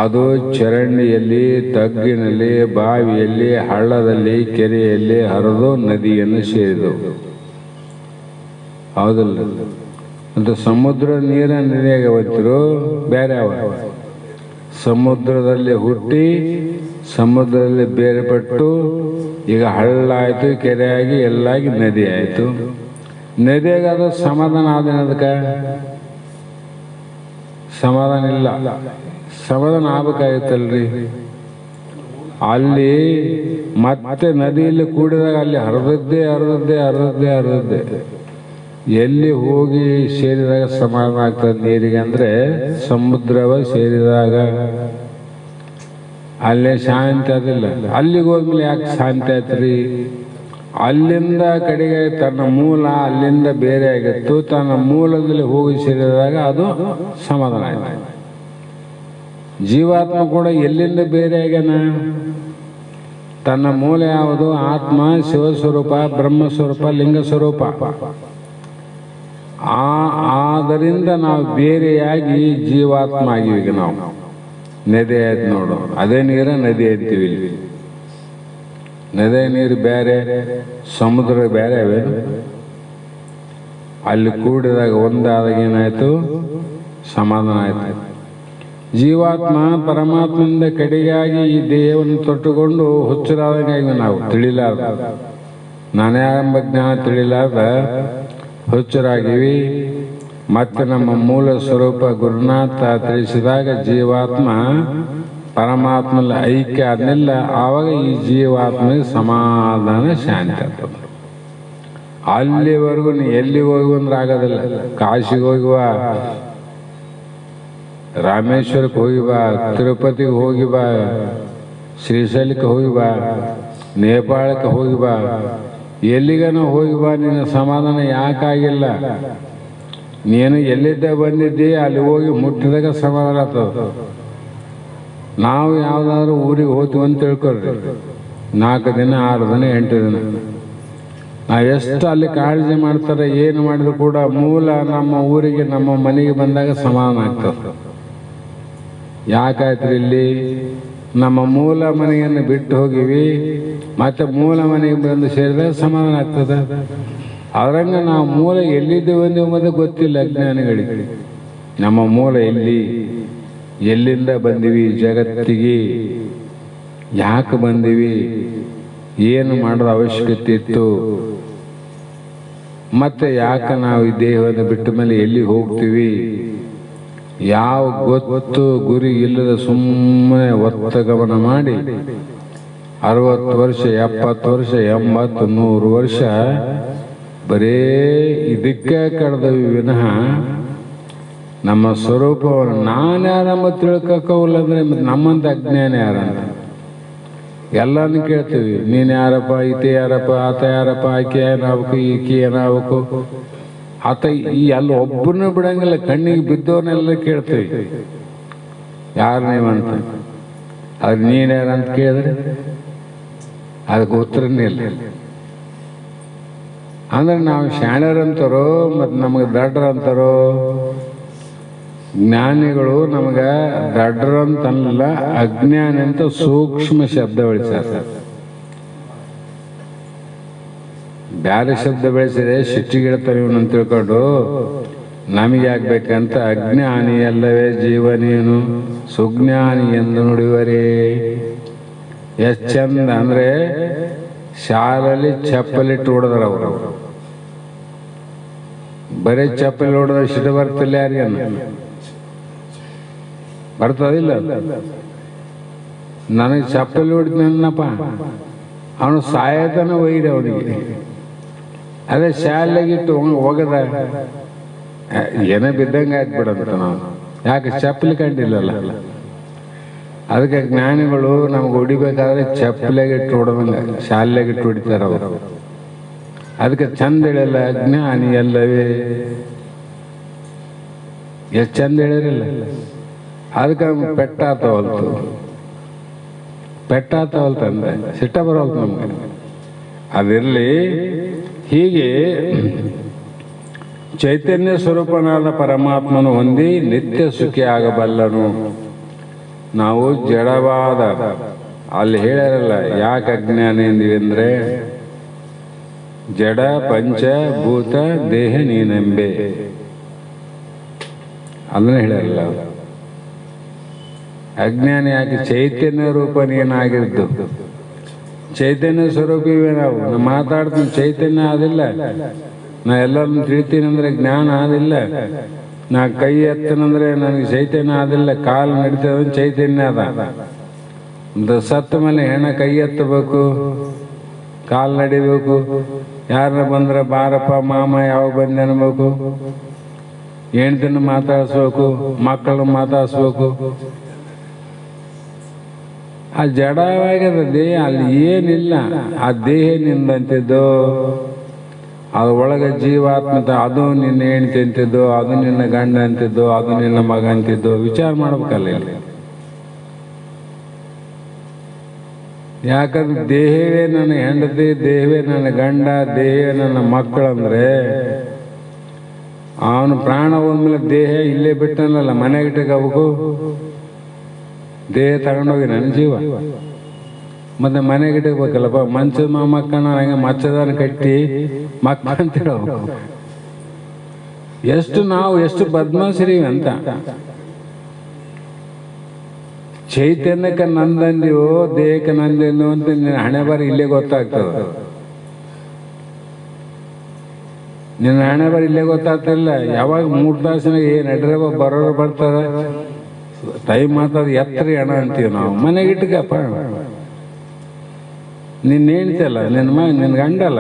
ಅದು ಚರಂಡಿಯಲ್ಲಿ, ತಗ್ಗಿನಲ್ಲಿ, ಬಾವಿಯಲ್ಲಿ, ಹಳ್ಳದಲ್ಲಿ, ಕೆರೆಯಲ್ಲಿ ಹರಿದು ನದಿಯನ್ನು ಸೇರಿದು. ಹೌದಲ್ಲ? ಅಂತ ಸಮುದ್ರ ನೀರ ನದಿಯಾಗ ಬಂತಿರು ಬೇರೆ ಅವ. ಸಮುದ್ರದಲ್ಲಿ ಹುಟ್ಟಿ ಸಮುದ್ರದಲ್ಲಿ ಬೇರ್ಪಟ್ಟು ಈಗ ಹಳ್ಳ ಆಯಿತು, ಕೆರೆ ಆಗಿ ಎಲ್ಲಾಗಿ ನದಿ ಆಯಿತು. ನದಿಯಾಗ ಸಮಾಧಾನ ಆದಕ್ಕೆ ಸಮಾಧಾನ ಇಲ್ಲ. ಸಮಾಧಾನ ಆಗ್ಬೇಕಾಗಿತ್ತಲ್ರಿ. ಅಲ್ಲಿ ಮತ್ತೆ ನದಿಯಲ್ಲಿ ಕೂಡಿದಾಗ ಅಲ್ಲಿ ಹರಿದದ್ದೇ ಎಲ್ಲಿ ಹೋಗಿ ಸೇರಿದಾಗ ಸಮಾಧಾನ ಆಗ್ತದೆ ನೀರಿಗೆ ಅಂದರೆ ಸಮುದ್ರವ ಸೇರಿದಾಗ. ಅಲ್ಲೇ ಶಾಂತಿ ಆದಿಲ್ಲ. ಅಲ್ಲಿಗೆ ಹೋದ್ಮೇಲೆ ಯಾಕೆ ಶಾಂತಿ ಆಯ್ತ್ರಿ? ಅಲ್ಲಿಂದ ಕಡೆಗೆ ತನ್ನ ಮೂಲ ಅಲ್ಲಿಂದ ಬೇರೆ ಆಗಿತ್ತು, ತನ್ನ ಮೂಲದಲ್ಲಿ ಹೋಗಿ ಸೇರಿದಾಗ ಅದು ಸಮಾಧಾನ ಆಯ್ತು. ಜೀವಾತ್ಮ ಕೂಡ ಎಲ್ಲಿಂದ ಬೇರೆ ಆಗ್ಯಾನ? ತನ್ನ ಮೂಲ ಯಾವುದು? ಆತ್ಮ ಶಿವಸ್ವರೂಪ, ಬ್ರಹ್ಮಸ್ವರೂಪ, ಲಿಂಗ ಸ್ವರೂಪ. ಆದ್ದರಿಂದ ನಾವು ಬೇರೆಯಾಗಿ ಜೀವಾತ್ಮ ಆಗಿವಿ. ಈಗ ನಾವು ನದಿ ಆಯ್ತು ನೋಡು, ಅದೇ ನೀರ ನದಿ ಐತೀವಿ. ಇಲ್ಲಿ ನದಿ ನೀರು ಬೇರೆ, ಸಮುದ್ರ ಬೇರೆ ಅವೇ. ಅಲ್ಲಿ ಕೂಡಿದಾಗ ಒಂದಾದಾಗ ಏನಾಯ್ತು? ಸಮಾಧಾನ ಆಯ್ತು. ಜೀವಾತ್ಮ ಪರಮಾತ್ಮನಿಂದ ಕಡೆಗಾಗಿ ಈ ದೇಹವನ್ನು ತೊಟ್ಟುಕೊಂಡು ಹುಚ್ಚರಾದಂಗಾಗಿ ನಾವು ತಿಳಿಲಾರ್ದ, ನಾನೇ ಎಂಬ ಜ್ಞಾನ ತಿಳಿಲಾರ್ದ ಹುಚ್ಚರಾಗಿವಿ. ಮತ್ತೆ ನಮ್ಮ ಮೂಲ ಸ್ವರೂಪ ಗುರುನಾಥ ತಿಳಿಸಿದಾಗ ಜೀವಾತ್ಮ ಪರಮಾತ್ಮನ ಐಕ್ಯ ಆದ್ಮೇಲೆ ಆವಾಗ ಈ ಜೀವಾತ್ಮಗೆ ಸಮಾಧಾನ ಶಾಂತಿ ಆಗ್ತದೆ. ಅಲ್ಲಿವರೆಗೂ ನೀ ಎಲ್ಲಿ ಹೋಗಿ ಅಂದ್ರೆ ಆಗೋದಿಲ್ಲ. ಕಾಶಿಗೆ ಹೋಗಿ ಬಾ, ರಾಮೇಶ್ವರಕ್ಕೆ ಹೋಗಿ ಬಾ, ತಿರುಪತಿಗೆ ಹೋಗಿ ಬಾ, ಶ್ರೀಶೈಲಕ್ಕೆ ಹೋಗಿ ಬಾ, ನೇಪಾಳಕ್ಕೆ ಹೋಗಿ ಬಾ, ಎಲ್ಲಿಗನೋ ಹೋಗಿ ಬಾ, ನಿನ್ನ ಸಮಾಧಾನ ಯಾಕಾಗಿಲ್ಲ? ನೀನು ಎಲ್ಲಿದ್ದ ಬಂದಿದ್ದಿ ಅಲ್ಲಿ ಹೋಗಿ ಮುಟ್ಟಿದಾಗ ಸಮಾಧಾನ ಆಗ್ತದೆ. ನಾವು ಯಾವುದಾದ್ರೂ ಊರಿಗೆ ಹೋಗ್ತೀವಿ ಅಂತ ತಿಳ್ಕೊಳ್ರಿ, 4 ದಿನ 6 ದಿನ 8 ದಿನ ನಾವು ಎಷ್ಟು ಅಲ್ಲಿ ಕಾಳಜಿ ಮಾಡ್ತಾರೆ, ಏನು ಮಾಡಿದ್ರು ಕೂಡ ಮೂಲ ನಮ್ಮ ಊರಿಗೆ ನಮ್ಮ ಮನೆಗೆ ಬಂದಾಗ ಸಮಾಧಾನ ಆಗ್ತದೆ. ಯಾಕಾಯ್ತು ಇಲ್ಲಿ ನಮ್ಮ ಮೂಲ ಮನೆಯನ್ನು ಬಿಟ್ಟು ಹೋಗಿವಿ, ಮತ್ತೆ ಮೂಲ ಮನೆಗೆ ಬಂದು ಸೇರಿದಾಗ ಸಮಾಧಾನ ಆಗ್ತದೆ. ಅದ್ರಂಗ ನಾವು ಮೂಲ ಎಲ್ಲಿದ್ದೇವೆ ಎಂಬುದು ಗೊತ್ತಿಲ್ಲ ಅಜ್ಞಾನಿಗಳಿಗೆ. ನಮ್ಮ ಮೂಲ ಎಲ್ಲಿ, ಎಲ್ಲಿಂದ ಬಂದಿವಿ, ಜಗತ್ತಿಗೆ ಯಾಕೆ ಬಂದಿವಿ, ಏನು ಮಾಡೋದು ಅವಶ್ಯಕತೆ ಇತ್ತು, ಮತ್ತೆ ಯಾಕೆ ನಾವು ಈ ದೇಹವನ್ನು ಬಿಟ್ಟ ಮೇಲೆ ಎಲ್ಲಿ ಹೋಗ್ತೀವಿ, ಯಾವ ಗೊತ್ತು ಗುರಿ ಇಲ್ಲದ ಸುಮ್ಮನೆ ಒತ್ತ ಗಮನ ಮಾಡಿ 60 ವರ್ಷ 70 ವರ್ಷ 80 100 ವರ್ಷ ಬರೇ ಇದಕ್ಕೆ ಕಳೆದವಿ ವಿನಃ ನಮ್ಮ ಸ್ವರೂಪವನ್ನು ನಾನ್ಯಾರಮ್ಮ ತಿಳ್ಕೋಲ್ಲ. ಅಂದ್ರೆ ನಮ್ಮಂತ ಅಜ್ಞಾನ ಯಾರಂತ ಎಲ್ಲಾನು ಕೇಳ್ತೀವಿ. ನೀನು ಯಾರಪ್ಪ, ಈತೆ ಯಾರಪ್ಪ, ಆತ ಯಾರಪ್ಪ, ಆಕೆ ಏನಾಗಬೇಕು, ಈಕೆ ಏನಾಗಬೇಕು, ಆತ ಈ ಎಲ್ಲ ಒಬ್ಬರನ್ನ ಬಿಡಂಗಿಲ್ಲ. ಕಣ್ಣಿಗೆ ಬಿದ್ದವನ್ನೆಲ್ಲ ಕೇಳ್ತೀವಿ, ಯಾರು ನೀವಂತ. ಅದು ನೀನು ಯಾರಂತ ಕೇಳಿದ್ರೆ ಅದಕ್ಕೆ ಉತ್ತರನೇ ಇಲ್ಲ. ಅಂದ್ರೆ ನಾವು ಶಾಣ್ಯರಂತಾರೋ ಮತ್ತು ನಮಗೆ ದಡ್ಡರಂತಾರೋ, ಜ್ಞಾನಿಗಳು ನಮಗೆ ದಡ್ಡರಂತಲ್ಲ, ಅಜ್ಞಾನಿ ಅಂತ ಸೂಕ್ಷ್ಮ ಶಬ್ದ ಬೆಳೆಸ್ಯಾರ. ಬ್ಯಾರೆ ಶಬ್ದ ಬೆಳೆಸಿದ್ರೆ ಸಿಟ್ಟಿಗಿಡ್ತಾರೆ ಇವನು ಅಂತ ತಿಳ್ಕೊಂಡು ನಮಗೆ ಆಗ್ಬೇಕಂತ ಅಜ್ಞಾನಿ ಅಲ್ಲವೇ ಜೀವನೇನು ಸುಜ್ಞಾನಿ ಎಂದು ನುಡಿವರೇ. ಎಷ್ಟು ಚಂದ ಅಂದ್ರೆ ಶಾಲೆಯಲ್ಲಿ ಚಪ್ಪಲಿಟ್ಟು ಹೊಡೆದ್ರ ಅವರು. ಬರೀ ಚಪ್ಪಲಿ ಹೊಡೆದ್ರೆ ಸಿಟ್ಟು ಬರ್ತಿಲ್ಲ ಯಾರಿಗನ್ನ? ಬರ್ತದಿಲ್ಲ. ನನಗೆ ಚಪ್ಪಲಿ ಹೊಡಿದ್ನಪ್ಪ, ಅವನು ಸಾಯತನ ಒಯ್ದ ಅವನಿಗೆ. ಅದೇ ಶಾಲೆಗಿಟ್ಟು ಹೋಗದ ಏನೇ ಬಿದ್ದಂಗೆ ಆಗ್ಬಿಡಂತ ನಾವು. ಯಾಕೆ ಚಪ್ಪಲಿ ಕಂಡಿಲ್ಲಲ್ಲ. ಅದಕ್ಕೆ ಜ್ಞಾನಿಗಳು ನಮ್ಗೆ ಹೊಡಿಬೇಕಾದ್ರೆ ಚಪ್ಪಲಿಗಿಟ್ಟು ಹೊಡೆದಂಗ ಶಾಲೆಗಿಟ್ಟು ಹೊಡಿತಾರ ಅವರು. ಅದಕ್ಕೆ ಚಂದ ಹೇಳಿಲ್ಲ, ಅಜ್ಞಾನಿ ಅಲ್ಲವೇ. ಎಷ್ಟು ಚಂದ ಹೇಳಿರಲ್ಲ. ಅದಕ್ಕೆ ಪೆಟ್ಟಾತವಲ್ತಂದ್ರೆ ಸಿಟ್ಟ ಬರೋಲ್ತು ನಮ್ಗೆ. ಅದಿರಲಿ. ಹೀಗೆ ಚೈತನ್ಯ ಸ್ವರೂಪನಾದ ಪರಮಾತ್ಮನು ಹೊಂದಿ ನಿತ್ಯ ಸುಖಿ ಆಗಬಲ್ಲನು. ನಾವು ಜಡವಾದ ಅಲ್ಲಿ ಹೇಳ್ಯಾರಲ್ಲ, ಯಾಕೆ ಅಜ್ಞಾನಿ ಎಂದಿವಿ ಅಂದ್ರೆ ಜಡ ಪಂಚಭೂತ ದೇಹ ನೀನೆಂಬೆ ಅದನ್ನ ಹೇಳ್ಯಾರಲ್ಲ. ಅಜ್ಞಾನಿ ಯಾಕೆ? ಚೈತನ್ಯ ರೂಪ ನೀನಾಗಿದ್ದು, ಚೈತನ್ಯ ಸ್ವರೂಪಿವೆ ನಾವು. ನಾ ಮಾತಾಡ್ತೀನಿ, ಚೈತನ್ಯ ಆದಿಲ್ಲ. ನಾ ಎಲ್ಲರನ್ನು ತಿಳಿತೀನಿ ಅಂದ್ರೆ ಜ್ಞಾನ ಆದಿಲ್ಲ. ನಾ ಕೈ ಎತ್ತನಂದ್ರೆ ನನಗೆ ಚೈತನ್ಯ ಆದಿಲ್ಲ. ಕಾಲು ನಡೀತದ ಚೈತನ್ಯ ಅದ. ಸತ್ತ ಮೇಲೆ ಹೆಣ ಕೈ ಎತ್ತಬೇಕು, ಕಾಲು ನಡಿಬೇಕು. ಯಾರನ್ನ ಬಂದ್ರೆ ಬಾರಪ್ಪ ಮಾಮ ಯಾವಾಗ ಬಂದೆ ಅನ್ಬೇಕು. ಹೆಣ್ತಿನ ಮಾತಾಡಿಸ್ಬೇಕು, ಮಕ್ಕಳನ್ನ ಮಾತಾಡಿಸ್ಬೇಕು. ಆ ಜಡವಾಗ್ಯದ ದೇಹ, ಅಲ್ಲಿ ಏನಿಲ್ಲ. ಆ ದೇಹ ನಿಂದಂತಿದ್ದು, ಅದ್ರ ಒಳಗೆ ಜೀವಾತ್ಮತ, ಅದು ನಿನ್ನ ಹೆಣ್ತಿ ಅಂತಿದ್ದು, ಅದು ನಿನ್ನ ಗಂಡ ಅಂತಿದ್ದು, ಅದು ನಿನ್ನ ಮಗ ಅಂತಿದ್ದು. ವಿಚಾರ ಮಾಡ್ಬೇಕಲ್ಲ ಇಲ್ಲಿ. ಯಾಕಂದ್ರೆ ದೇಹವೇ ನನ್ನ ಹೆಂಡತಿ, ದೇಹವೇ ನನ್ನ ಗಂಡ, ದೇಹವೇ ನನ್ನ ಮಕ್ಕಳಂದ್ರೆ ಅವನು ಪ್ರಾಣ ಹೋದ್ಮೇಲೆ ದೇಹ ಇಲ್ಲೇ ಬಿಟ್ಟನಲ್ಲ, ಮನೆಗಿಟ್ಟಬೇಕು. ದೇಹ ತಗೊಂಡೋಗಿ ನನ್ನ ಜೀವ ಮತ್ತೆ ಮನೆಗಿಟ್ಟಬೇಕಲ್ಲಪ್ಪ. ಮಂಚದ ಮಕ್ಕಳ ಹಂಗೆ ಮಚ್ಚದಾನ ಕಟ್ಟಿ ಮಕ್ಕಳ ಅಂತ ಹೇಳಬೇಕು. ನಾವು ಎಷ್ಟು ಬದ್ಮಾಸರಿವಿ ಅಂತ. ಚೈತನ್ಯಕ್ಕೆ ನಂದಂದಿವೋ ದೇಹಕ್ಕೆ ನಂದಿನೋ ಅಂತ ನಿನ್ನ ಹಣೆ ಬಾರಿ ಇಲ್ಲೇ ಗೊತ್ತಾಗ್ತದ. ನಿನ್ನ ಹಣೆ ಬಾರಿ ಇಲ್ಲೇ ಗೊತ್ತಾಗ್ತಿಲ್ಲ. ಯಾವಾಗ 3 ತಾಸಿನಾಗ ನಡ್ರವ ಬರೋರು ಬರ್ತಾರ, ಟೈಮ್ ಮಾತಾಡ ಎತ್ತರಿ ಹಣ ಅಂತೀವಿ ನಾವು. ಮನೆಗೆ ಇಟ್ಕಪ್ಪ, ನಿನ್ನ ಹೆಣ್ತಿಯಲ್ಲ, ನಿನ್ನ ಗಂಡಲ್ಲ,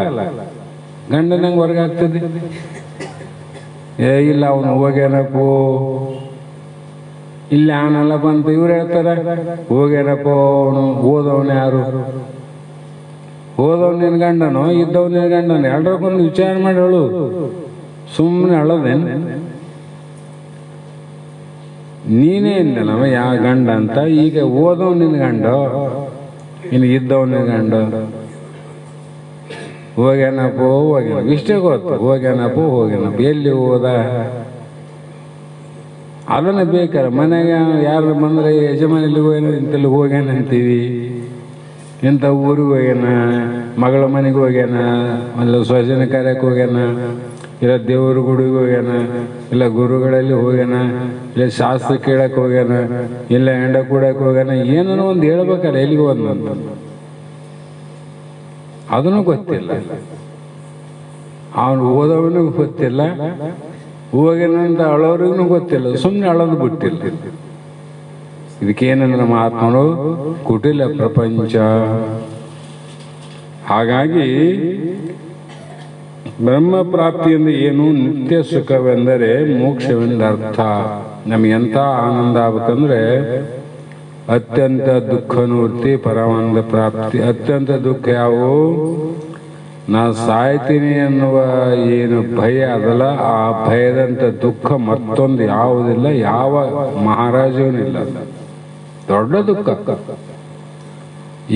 ಗಂಡನಂಗೆ ಹೊರಗೆ ಆಗ್ತದೆ. ಇಲ್ಲ ಅವನು ಹೋಗ್ಯಾನಪ್ಪೋ, ಇಲ್ಲಿ ಆನೆಲ್ಲ ಬಂತು ಇವ್ರು ಹೇಳ್ತಾರೆ ಹೋಗ್ಯಾನಪ್ಪೋ ಅವನು. ಓದವನು ಯಾರು? ಓದವ್ ನಿನ್ನ ಗಂಡನೋ ಇದ್ದವ್ ನಿನ್ನ ಗಂಡನೋ? ಎರಡಕ್ಕೊಂದು ವಿಚಾರ ಮಾಡಿ ಹೇಳು. ಸುಮ್ಮನೆ ಅಳೋದೇನು? ನೀನೇ ಇಂದನವ ಯಾವ ಗಂಡ ಅಂತ. ಈಗ ಓದವ್ ನಿನ್ನ ಗಂಡ, ಇನ್ನು ಇದ್ದವ್ ನಿನ್ನ ಗಂಡ. ಹೋಗ್ಯಾನಪ್ಪೋ ಹೋಗ್ಯಾನ, ಇಷ್ಟೇ ಗೊತ್ತು. ಹೋಗ್ಯಾನಪ್ಪೋ ಹೋಗ್ಯಾನಪ್ಪ, ಎಲ್ಲಿ ಹೋದ ಅದನ್ನ ಬೇಕಾರ. ಮನೆಗೆ ಯಾರು ಬಂದರೆ ಯಜಮಾನಲ್ಲಿ ಹೋಗ್ಯಾನ, ಇಂತಲ್ಲಿ ಹೋಗ್ಯಾನ ಅಂತೀವಿ. ಇಂಥ ಊರಿಗೆ ಹೋಗ್ಯಾನ, ಮಗಳ ಮನೆಗೆ ಹೋಗ್ಯಾನ, ಅಲ್ಲ ಸ್ವಜನ ಕಾರ್ಯಕ್ಕೆ ಹೋಗ್ಯಾನ, ಇಲ್ಲ ದೇವ್ರ ಗುಡಿಗೆ ಹೋಗ್ಯಾನ, ಇಲ್ಲ ಗುರುಗಳಲ್ಲಿ ಹೋಗ್ಯಾನ, ಇಲ್ಲ ಶಾಸ್ತ್ರ ಕೇಳಕ್ಕೆ ಹೋಗ್ಯಾನ, ಇಲ್ಲ ಹೆಂಡ ಕೂಡಕ್ಕೆ ಹೋಗ್ಯಾನ. ಏನೋ ಒಂದು ಹೇಳ್ಬೇಕಲ್ಲ ಎಲ್ಲಿಗೆ ಹೋದ್ನಂತ. ಅದನ್ನು ಗೊತ್ತಿಲ್ಲ. ಅವನು ಓದವನಿಗೂ ಗೊತ್ತಿಲ್ಲ, ಹೋಗ್ಯಾನಂತ ಅಳೋರಿಗೂ ಗೊತ್ತಿಲ್ಲ. ಸುಮ್ಮನೆ ಅಳೋದು ಬಿಟ್ಟಿಲ್ಲ. ಇದಕ್ಕೇನಂದ್ರೆ ಮಹಾತ್ಮನು ಕುಟಿಲ ಪ್ರಪಂಚ. ಹಾಗಾಗಿ ಬ್ರಹ್ಮ ಪ್ರಾಪ್ತಿಯಿಂದ ಏನು? ನಿತ್ಯ ಸುಖವೆಂದರೆ ಮೋಕ್ಷವೆಂದ ಅರ್ಥ. ನಮ್ಗೆ ಎಂಥ ಆನಂದ ಆಗ್ಬೇಕಂದ್ರೆ ಅತ್ಯಂತ ದುಃಖ ನಿವೃತ್ತಿ, ಪರಮಾನಂದ ಪ್ರಾಪ್ತಿ. ಅತ್ಯಂತ ದುಃಖ ಯಾವುವು? ನಾ ಸಾಯ್ತೀನಿ ಎನ್ನುವ ಏನು ಭಯ ಅದಲ್ಲ, ಆ ಭಯದಂತ ದುಃಖ ಮತ್ತೊಂದು ಯಾವುದಿಲ್ಲ, ಯಾವ ಮಹಾರಾಜನೂ ಇಲ್ಲ. ದೊಡ್ಡ ದುಃಖ.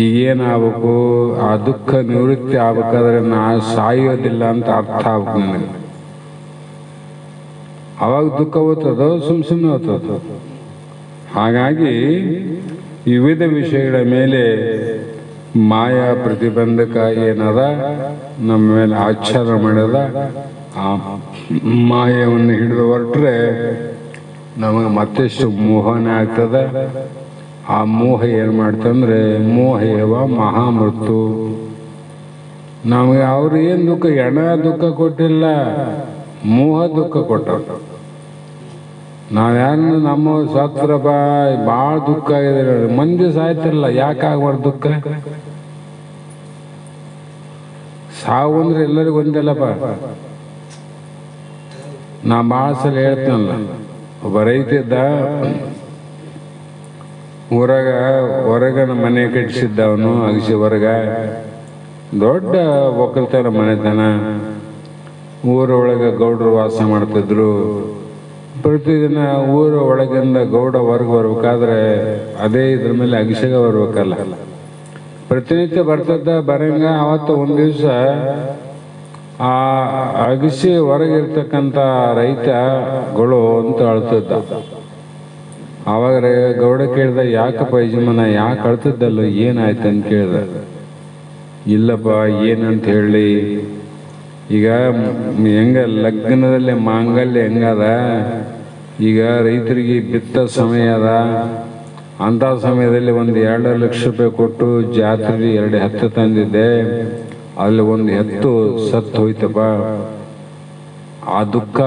ಈಗೇನಾಗಬೇಕು? ಆ ದುಃಖ ನಿವೃತ್ತಿ ಆಗ್ಬೇಕಾದ್ರೆ ನಾ ಸಾಯೋದಿಲ್ಲ ಅಂತ ಅರ್ಥ ಆಗ್ಬೇಕು ನನಗೆ. ಅವಾಗ ದುಃಖ ಹೋಗ್ತದೋ ಸುಮ್ಮನೆ ಹೋಗ್ತದೋ? ಹಾಗಾಗಿ ವಿವಿಧ ವಿಷಯಗಳ ಮೇಲೆ ಮಾಯಾ ಪ್ರತಿಬಂಧಕ ಏನದ ನಮ್ಮ ಮೇಲೆ ಆಚಾರ ಮಾಡ್ಯದ. ಆ ಮಾಯವನ್ನು ಹಿಡಿದು ಹೊರಟ್ರೆ ನಮಗೆ ಮತ್ತೆಷ್ಟು ಮೋಹನೆ ಆಗ್ತದೆ. ಆ ಮೋಹ ಏನು ಮಾಡ್ತಂದ್ರೆ ಮೋಹಯವ ಮಹಾಮೃತ್ಯು. ನಮಗೆ ಅವ್ರು ಏನು ದುಃಖ, ಎಣ ದುಃಖ ಕೊಟ್ಟಿಲ್ಲ, ಮೋಹ ದುಃಖ ಕೊಟ್ಟ. ನಾವ್ಯಾರು ನಮ್ಮ ಸತ್ರ ಭಾಳ ದುಃಖ ಆಗಿದೆ. ಮಂದಿ ಸಾಯ್ತಿರಲ್ಲ, ಯಾಕೆ ಆಗ್ಬಾರ್ದು ದುಃಖ? ಸಾವು ಅಂದ್ರೆ ಎಲ್ಲರಿಗೂ ಒಂದಿಲ್ಲಪ್ಪ. ನಾ ಭಾಳ ಸಲ ಹೇಳ್ತೀನಲ್ಲ, ಒಬ್ಬ ರೈತ ಇದ್ದ, ಊರಾಗ ಹೊರಗನ ಮನೆ ಕಟ್ಟಿಸಿದ್ದವನು. ಅಗಸಿ ಹೊರಗ ದೊಡ್ಡ ಒಕ್ಕಲ್ತನ ಮನೆತನ. ಊರೊಳಗೆ ಗೌಡರು ವಾಸ ಮಾಡ್ತಿದ್ರು. ಪ್ರತಿದಿನ ಊರ ಒಳಗಿಂದ ಗೌಡ ಹೊರಗೆ ಬರ್ಬೇಕಾದ್ರೆ ಅದೇ ಇದ್ರ ಮೇಲೆ ಅಗಿಸಿಗೆ ಬರ್ಬೇಕಲ್ಲ. ಪ್ರತಿನಿತ್ಯ ಬರ್ತದ ಬರಂಗ. ಅವತ್ತು ಒಂದು ದಿವಸ ಆ ಅಗಿಸಿ ಹೊರಗಿರ್ತಕ್ಕಂಥ ರೈತಗಳು ಅಂತ ಅಳ್ತಿದ್ದ. ಆವಾಗ ಗೌಡ ಕೇಳ್ದ, ಯಾಕಪ್ಪ ಯಜಮಾನ ಯಾಕೆ ಅಳ್ತಿದ್ದಲ್ಲ, ಏನಾಯ್ತು ಅಂತ ಕೇಳ್ದ. ಇಲ್ಲಪ್ಪ ಏನಂತ ಹೇಳಿ, ಈಗ ಹೆಂಗ ಲಗ್ನದಲ್ಲಿ ಮಾಂಗಲ್ಯ ಹೆಂಗದ, ಈಗ ರೈತರಿಗೆ ಬಿತ್ತ ಸಮಯ ಅದ. ಅಂಥ ಸಮಯದಲ್ಲಿ ಒಂದು 2 ಲಕ್ಷ ರೂಪಾಯಿ ಕೊಟ್ಟು ಜಾತ್ರೆ 2 ಎತ್ತು ತಂದಿದ್ದೆ. ಅಲ್ಲಿ ಒಂದು ಎತ್ತು ಸತ್ತು ಹೋಯ್ತಪ್ಪ. ಆ ದುಃಖ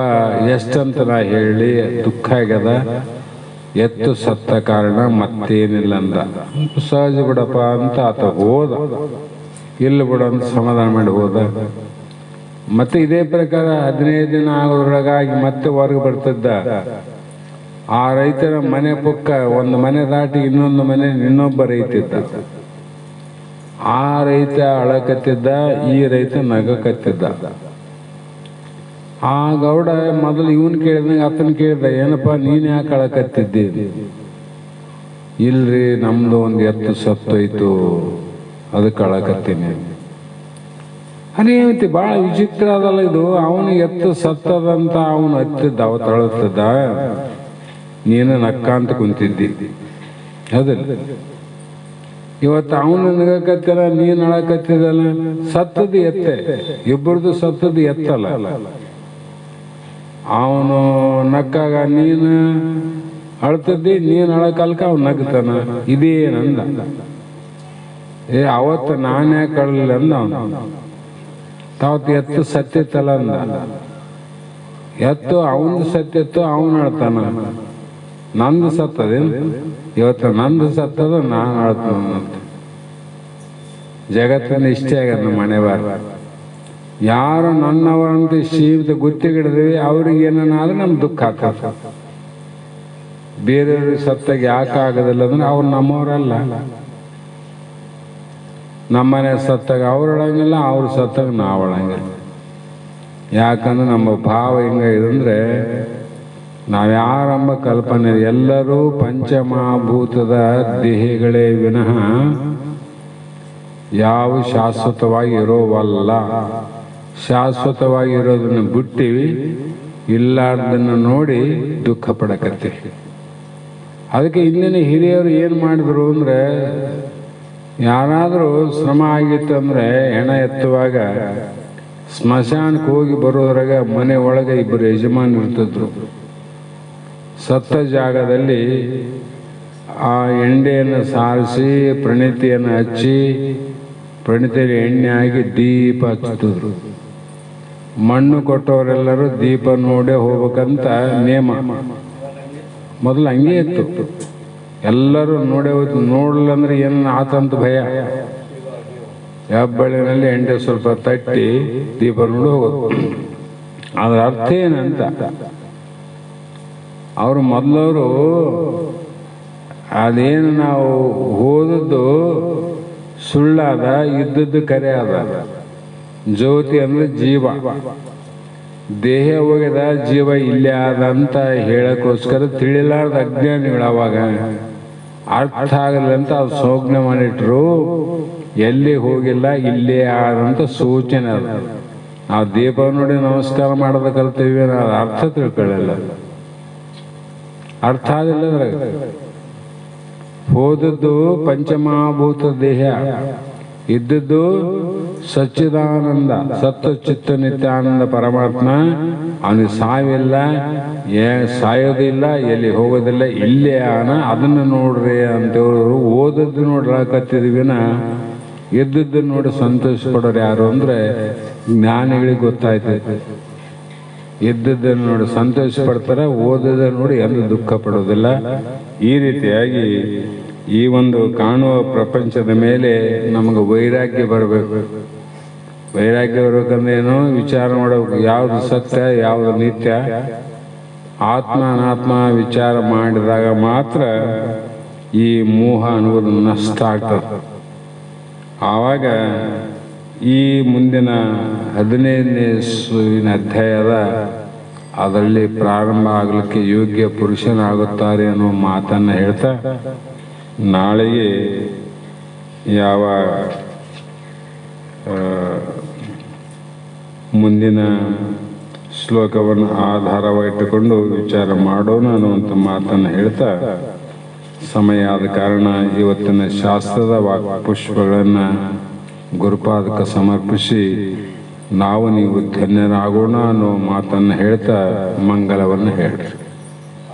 ಎಷ್ಟಂತ ನಾ ಹೇಳಿ, ದುಃಖ ಆಗ್ಯದ. ಎತ್ತು ಸತ್ತ ಕಾರಣ ಮತ್ತೇನಿಲ್ಲ ಅಂದ. ಸಹಜ ಬಿಡಪ್ಪ ಅಂತ ಆತ ಹೋದ. ಇಲ್ಲ ಬಿಡ ಅಂತ ಸಮಾಧಾನ ಮಾಡಿ ಹೋದ. ಮತ್ತೆ ಇದೇ ಪ್ರಕಾರ 15 ದಿನ ಆಗೋದ್ರೊಳಗಾಗಿ ಮತ್ತೆ ಹೊರಗೆ ಬರ್ತಿದ್ದ. ಆ ರೈತರ ಮನೆ ಪಕ್ಕ ಒಂದು ಮನೆ ದಾಟಿ ಇನ್ನೊಂದು ಮನೆ ಇನ್ನೊಬ್ಬ ರೈತ ಇದ್ದ. ಆ ರೈತ ಅಳಕತ್ತಿದ್ದ, ಈ ರೈತ ನಗಕತ್ತಿದ್ದ. ಆ ಗೌಡ ಮೊದಲು ಇವನ್ ಕೇಳಿದಂಗೆ ಆತನ ಕೇಳ್ದ, ಏನಪ್ಪ ನೀನ್ ಯಾಕೆ ಅಳಕತ್ತಿದ್ದಿ? ಇಲ್ರಿ ನಮ್ದು ಒಂದು ಎತ್ತು ಸತ್ತೋಯ್ತು, ಅದಕ್ಕೆ ಅಳಕತ್ತೀನಿ. ಅನೇವತಿ ಭಾಳ ವಿಚಿತ್ರ ಅದಲ್ಲ ಇದು. ಅವನು ಎತ್ತು ಸತ್ತದಂತ ಅವನು ಹತ್ತಿದ್ದ, ಅವತ್ತು ಅಳುತ್ತಿದ್ದ, ನೀನು ನಕ್ಕಂತ ಕುಂತಿದ್ದಿ. ಅದಲ್ಲ ಇವತ್ತು ಅವನು ನಗಕತ್ತಿರ, ನೀನು ಅಳಕತ್ತಿದಲ್ಲ. ಸತ್ತದ್ದು ಎತ್ತೆ, ಇಬ್ಬರದು ಸತ್ತದ್ದು ಎತ್ತಲ್ಲ. ಅವನು ನಕ್ಕಾಗ ನೀನು ಅಳ್ತಿದ್ದಿ, ನೀನು ಅಳಕಲ್ಕ ಅವ್ನು ನಗ್ತಾನ. ಇದೇನಂದ. ಅವತ್ತು ನಾನು ಯಾಕೆ ಅಳಲಿಲ್ಲ ಅಂದ ಅವನು. ತಾವತ್ತು ಎತ್ತು ಸತ್ತಿತ್ತಲ್ಲ ಅಂದ. ಎತ್ತು ಅವನು ಸತ್ತಿತ್ತು, ಅವನು ಅಳ್ತಾನ. ನಂದು ಸತ್ತದೇನು? ಇವತ್ತು ನಂದು ಸತ್ತದ, ನಾನು ಅಳ್ತಂತ. ಜಗತ್ತಿನ ಇಷ್ಟೇ ಆಗ್ಯದ ನಮ್ಮ ಮನೆ ಬಾರ. ಯಾರು ನನ್ನವರಂತ ಜೀವಿತ ಗುತ್ತಿಗಿಡಿದೀವಿ ಅವ್ರಿಗೆ ಏನಾದ್ರೆ ನಮ್ಗೆ ದುಃಖ ಆಗ್ತದೆ. ಬೇರೆಯವ್ರಿಗೆ ಸತ್ತಾಗ ಯಾಕೆ ಆಗೋದಿಲ್ಲ ಅಂದ್ರೆ ಅವ್ರು ನಮ್ಮವರಲ್ಲ. ನಮ್ಮನೆ ಸತ್ತಾಗ ಅವ್ರು ಅಳಂಗಿಲ್ಲ, ಅವ್ರು ಸತ್ತಾಗ ನಾವು ಅಳಂಗಿಲ್ಲ. ಯಾಕಂದ್ರೆ ನಮ್ಮ ಭಾವ ಹೆಂಗಾಗಿದಂದ್ರೆ ನಾವ್ಯಾರಂಬ ಕಲ್ಪನೆ, ಎಲ್ಲರೂ ಪಂಚಮಹಾಭೂತದ ದೇಹಗಳೇ ವಿನಃ ಯಾವ ಶಾಶ್ವತವಾಗಿ ಇರೋವಲ್ಲ. ಶಾಶ್ವತವಾಗಿ ಇರೋದನ್ನು ಬಿಟ್ಟಿವಿ, ಇಲ್ಲಾರ್ದನ್ನು ನೋಡಿ ದುಃಖ ಪಡಕತ್ತೀವಿ. ಅದಕ್ಕೆ ಇಂದಿನ ಹಿರಿಯರು ಏನು ಮಾಡಿದ್ರು ಅಂದರೆ, ಯಾರಾದರೂ ಶ್ರಮ ಆಗಿತ್ತು ಅಂದರೆ ಹೆಣ ಎತ್ತುವಾಗ ಸ್ಮಶಾನಕ್ಕೆ ಹೋಗಿ ಬರೋದ್ರಾಗ ಮನೆ ಒಳಗೆ ಇಬ್ಬರು ಯಜಮಾನ್ ಇರ್ತಿದ್ರು. ಸತ್ತ ಜಾಗದಲ್ಲಿ ಆ ಎಣ್ಣೆಯನ್ನು ಸಾರಿಸಿ ಪ್ರಣತಿಯನ್ನು ಹಚ್ಚಿ ಪ್ರಣತಿಯಲ್ಲಿ ಎಣ್ಣೆ ಆಗಿ ದೀಪ ಹಚ್ತಿದ್ರು. ಮಣ್ಣು ಕೊಟ್ಟವರೆಲ್ಲರೂ ದೀಪ ನೋಡೇ ಹೋಗ್ಬೇಕಂತ ನೇಮ. ಮೊದಲು ಹಂಗೆ ಇತ್ತು, ಎಲ್ಲರೂ ನೋಡೇ ಹೋಯ್ತು. ನೋಡಲ್ಲ ಅಂದ್ರೆ ಏನು ಆತಂತ ಭಯ. ಹೆಬ್ಬಳ್ಳಿನಲ್ಲಿ ಎಣ್ಣೆ ಸ್ವಲ್ಪ ತಟ್ಟಿ ದೀಪ ನೋಡಿ ಹೋಗೋದು. ಅದ್ರ ಅರ್ಥ ಏನಂತ ಅವರು ಮೊದಲವರು ಅದೇನು ನಾವು ಓದದ್ದು ಸುಳ್ಳಾದ, ಇದ್ದದ್ದು ಕರೆ ಅದ. ಜ್ಯೋತಿ ಅಂದ್ರೆ ಜೀವ, ದೇಹ ಹೋಗ್ಯದ, ಜೀವ ಇಲ್ಲೇ ಆದ ಅಂತ ಹೇಳಕ್ಕೋಸ್ಕರ ತಿಳಿಲಾರ್ದ ಅಜ್ಞಾನಿಗಳು ಅವಾಗ ಅರ್ಥ ಆಗಲ್ಲ ಅಂತ ಅದು ಸೌಜ್ಞೆ ಮಾಡಿಟ್ರು. ಎಲ್ಲಿ ಹೋಗಿಲ್ಲ, ಇಲ್ಲೇ ಆದಂತ ಸೂಚನೆ ಅದ. ನಾವು ದೀಪ ನೋಡಿ ನಮಸ್ಕಾರ ಮಾಡೋದ ಕಲ್ತೀವಿ, ನಾವು ಅರ್ಥ ತಿಳ್ಕೊಳ್ಳಲ್ಲ. ಅರ್ಥ ಆಗಿಲ್ಲ ಅದ್ರಾಗ. ಹೋದದ್ದು ಪಂಚಮಹಾಭೂತ ದೇಹ, ಇದ್ದದ್ದು ಸಚ್ಚಿದಾನಂದ ಸತ್ವ ಚಿತ್ತ ನಿತ್ಯಾನಂದ ಪರಮಾತ್ಮ. ಅವನಿಗೆ ಸಾವಿಲ್ಲ, ಸಾಯೋದಿಲ್ಲ, ಎಲ್ಲಿ ಹೋಗೋದಿಲ್ಲ, ಇಲ್ಲೇ ಆನ. ಅದನ್ನು ನೋಡ್ರಿ ಅಂತೇಳಿದ್ರು. ಓದದ್ದು ನೋಡ್ರಾಕತ್ತಿದ್ವಿನ ಇದ್ದದ್ದು ನೋಡಿ ಸಂತೋಷ ಪಡೋರು ಯಾರು ಅಂದ್ರೆ ಜ್ಞಾನಿಗಳಿಗೆ ಗೊತ್ತಾಯ್ತೈತೆ. ಇದ್ದದ್ದನ್ನು ನೋಡಿ ಸಂತೋಷ ಪಡ್ತಾರೆ, ಓದೋದನ್ನು ನೋಡಿ ಎಂದು ದುಃಖ ಪಡೋದಿಲ್ಲ. ಈ ರೀತಿಯಾಗಿ ಈ ಒಂದು ಕಾಣುವ ಪ್ರಪಂಚದ ಮೇಲೆ ನಮಗೆ ವೈರಾಗ್ಯ ಬರಬೇಕು. ವೈರಾಗ್ಯ ಬರ್ಬೇಕಂದ್ರೆ ಏನು? ವಿಚಾರ ಮಾಡಬೇಕು, ಯಾವುದು ಸತ್ಯ, ಯಾವುದು ನಿತ್ಯ. ಆತ್ಮ ಅನಾತ್ಮ ವಿಚಾರ ಮಾಡಿದಾಗ ಮಾತ್ರ ಈ ಮೋಹ ಅನ್ನುವುದು ನಷ್ಟ ಆಗ್ತದೆ. ಆವಾಗ ಈ ಮುಂದಿನ 15ನೇ ಅಧ್ಯಾಯದ ಅದರಲ್ಲಿ ಪ್ರಾರಂಭ ಆಗಲಿಕ್ಕೆ ಯೋಗ್ಯ ಪುರುಷನಾಗುತ್ತಾರೆ ಅನ್ನೋ ಮಾತನ್ನು ಹೇಳ್ತಾ, ನಾಳೆಗೆ ಯಾವ ಮುಂದಿನ ಶ್ಲೋಕವನ್ನು ಆಧಾರವಾಗಿಟ್ಟುಕೊಂಡು ವಿಚಾರ ಮಾಡೋಣ ಅನ್ನುವಂಥ ಮಾತನ್ನು ಹೇಳ್ತಾ, ಸಮಯ ಆದ ಕಾರಣ ಇವತ್ತಿನ ಶಾಸ್ತ್ರದ ವಾಕ್ಪುಷ್ಪಗಳನ್ನು ಗುರುಪಾದಕ್ಕೆ ಸಮರ್ಪಿಸಿ ನಾವು ನೀವು ಧನ್ಯರಾಗೋಣ ಅನ್ನೋ ಮಾತನ್ನು ಹೇಳ್ತಾ ಮಂಗಲವನ್ನು ಹೇಳ್ರಿ.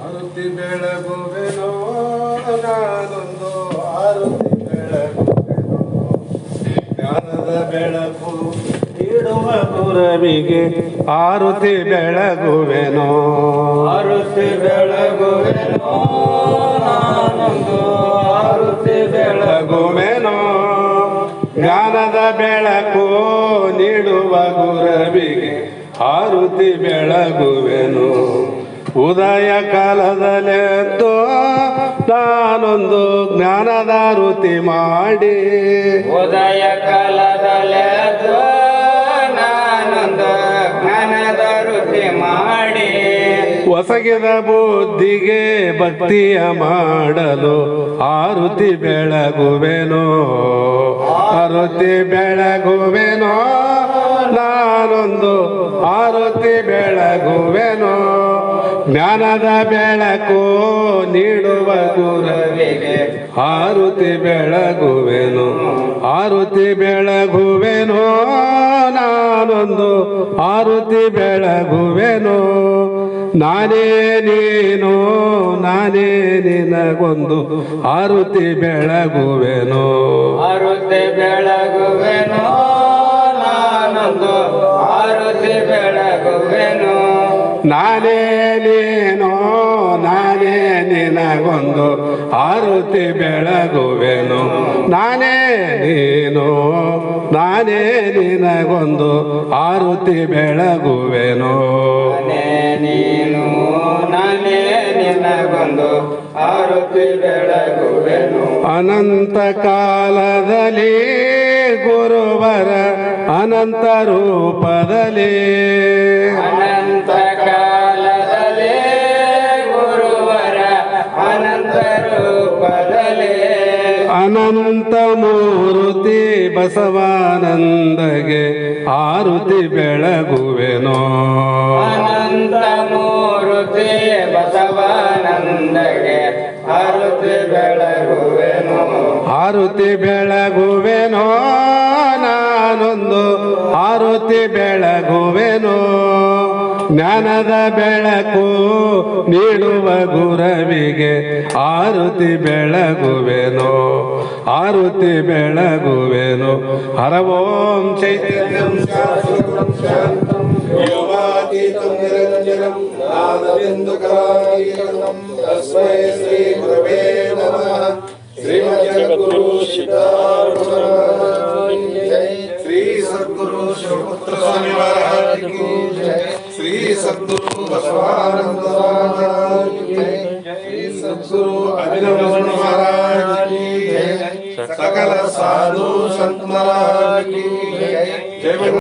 ಆರತಿ ಬೆಳಗುವೆನೋ ನಾನೊಂದು, ಆರತಿ ಬೆಳಗುವೆನೋ ಜ್ಞಾನದ ಬೆಳಕು ನೀಡುವ ಗುರವಿಗೆ. ಆರತಿ ಬೆಳಗುವೆನೋ, ಆರತಿ ಬೆಳಗುವೆನೋ ನಾನೊಂದು, ಆರತಿ ಬೆಳಗುವೆನೋ ಜ್ಞಾನದ ಬೆಳಕು ನೀಡುವ ಗುರವಿಗೆ. ಆರತಿ ಬೆಳಗುವೆನು ಉದಯ ಕಾಲದಲ್ಲೆದ್ದು ನಾನೊಂದು ಜ್ಞಾನದ ಋತಿ ಮಾಡಿ. ಉದಯ ಕಾಲದಲ್ಲೆದ್ದು ನಾನೊಂದು ಜ್ಞಾನದ ಋತಿ ಮಾಡಿ. ಒಸಗಿದ ಬುದ್ಧಿಗೆ ಭಕ್ತಿಯ ಮಾಡಲು ಆರತಿ ಬೆಳಗುವೆನೋ, ಆರತಿ ಬೆಳಗುವೆನೋ ನಾನೊಂದು, ಆರತಿ ಬೆಳಗುವೆನೋ ಜ್ಞಾನದ ಬೆಳಕು ನೀಡುವ ಗುರವಿಗೆ. ಆರತಿ ಬೆಳಗುವೆನು, ಆರತಿ ಬೆಳಗುವೆನೋ ನಾನೊಂದು, ಆರತಿ ಬೆಳಗುವೆನೋ ನಾನೇ ನೀನು, ನಾನೇ ನಿನಗೊಂದು, ಆರತಿ ಬೆಳಗುವೆನೋ. ಆರತಿ ಬೆಳಗುವೆನೋ ನಾನೊಂದು, ಆರತಿ ಬೆಳಗುವೆನೋ ನಾನೇ ನೀನು, ನಾನೇ ನಾನೇ ನಿನಗೊಂದು ಆರುತಿ ಬೆಳಗುವೆನು ನಾನೇ ನೀನು ನಾನೇ ನಿನಗೊಂದು ಆರುತಿ ಬೆಳಗುವೆನು ನಾನೇ ನೀನು ನಾನೇ ನಿನಗೊಂದು ಆರುತಿ ಬೆಳಗುವೆನು ಅನಂತ ಕಾಲದಲ್ಲಿ ಗುರುವರ ಅನಂತ ರೂಪದಲ್ಲಿ ಅನಂತ ಕಾಲದಲ್ಲಿ ಗುರುವರ ಅನಂತ ರೂಪದಲ್ಲಿ ಅನಂತ ಮೂರುತಿ ಬಸವಾನಂದಗೆ ಆರುತಿ ಬೆಳಗುವೆನೋ ಅನಂತ ಮೂರುತಿ ಬಸವಾನಂದಗೆ ಆರುತಿ ಬೆಳಗುವೆನು ಆರುತಿ ಬೆಳಗುವೆನೋ ನಾನೊಂದು ಆರುತಿ ಬೆಳಗುವೆನೋ ಜ್ಞಾನದ ಬೆಳಕು ನೀಡುವ ಗುರವಿಗೆ ಆರುತಿ ಬೆಳಗುವೆನೋ ಆರುತಿ ಬೆಳಗುವೆನು ಹರ ಓಂ ಚೈತನ್ಯಂ ಶಾಂತಂ ಯೋಗಾತೀತಂ ನಿರಂಜನಂ ನಾದಬಿಂದುಕರಾತೀತಂ ತಸ್ಮೈ ಶ್ರೀ ಗುರವೇ ನಮಃ ಶ್ರೀಮಜ್ಜಗದ್ಗುರು ಸಿದ್ಧಾರೂಢ ಜೈ ಶ್ರೀ ಸದ್ಗುರು ಶಿವಪುತ್ರ ಸ್ವಾಮಿ ಮಹಾರಾಜ್ ಕಿ ಜೈ ಶ್ರೀ ಸದ್ಗುರು ಬಸವಾನಂದ ಸ್ವಾಮಿ ಕಿ ಜೈ ಶ್ರೀ ಸದ್ಗುರು ಅಭಿನವ ಮಹಾರಾಜ್ ಕಿ ಜೈ सकल साधु संत महाराज की जय।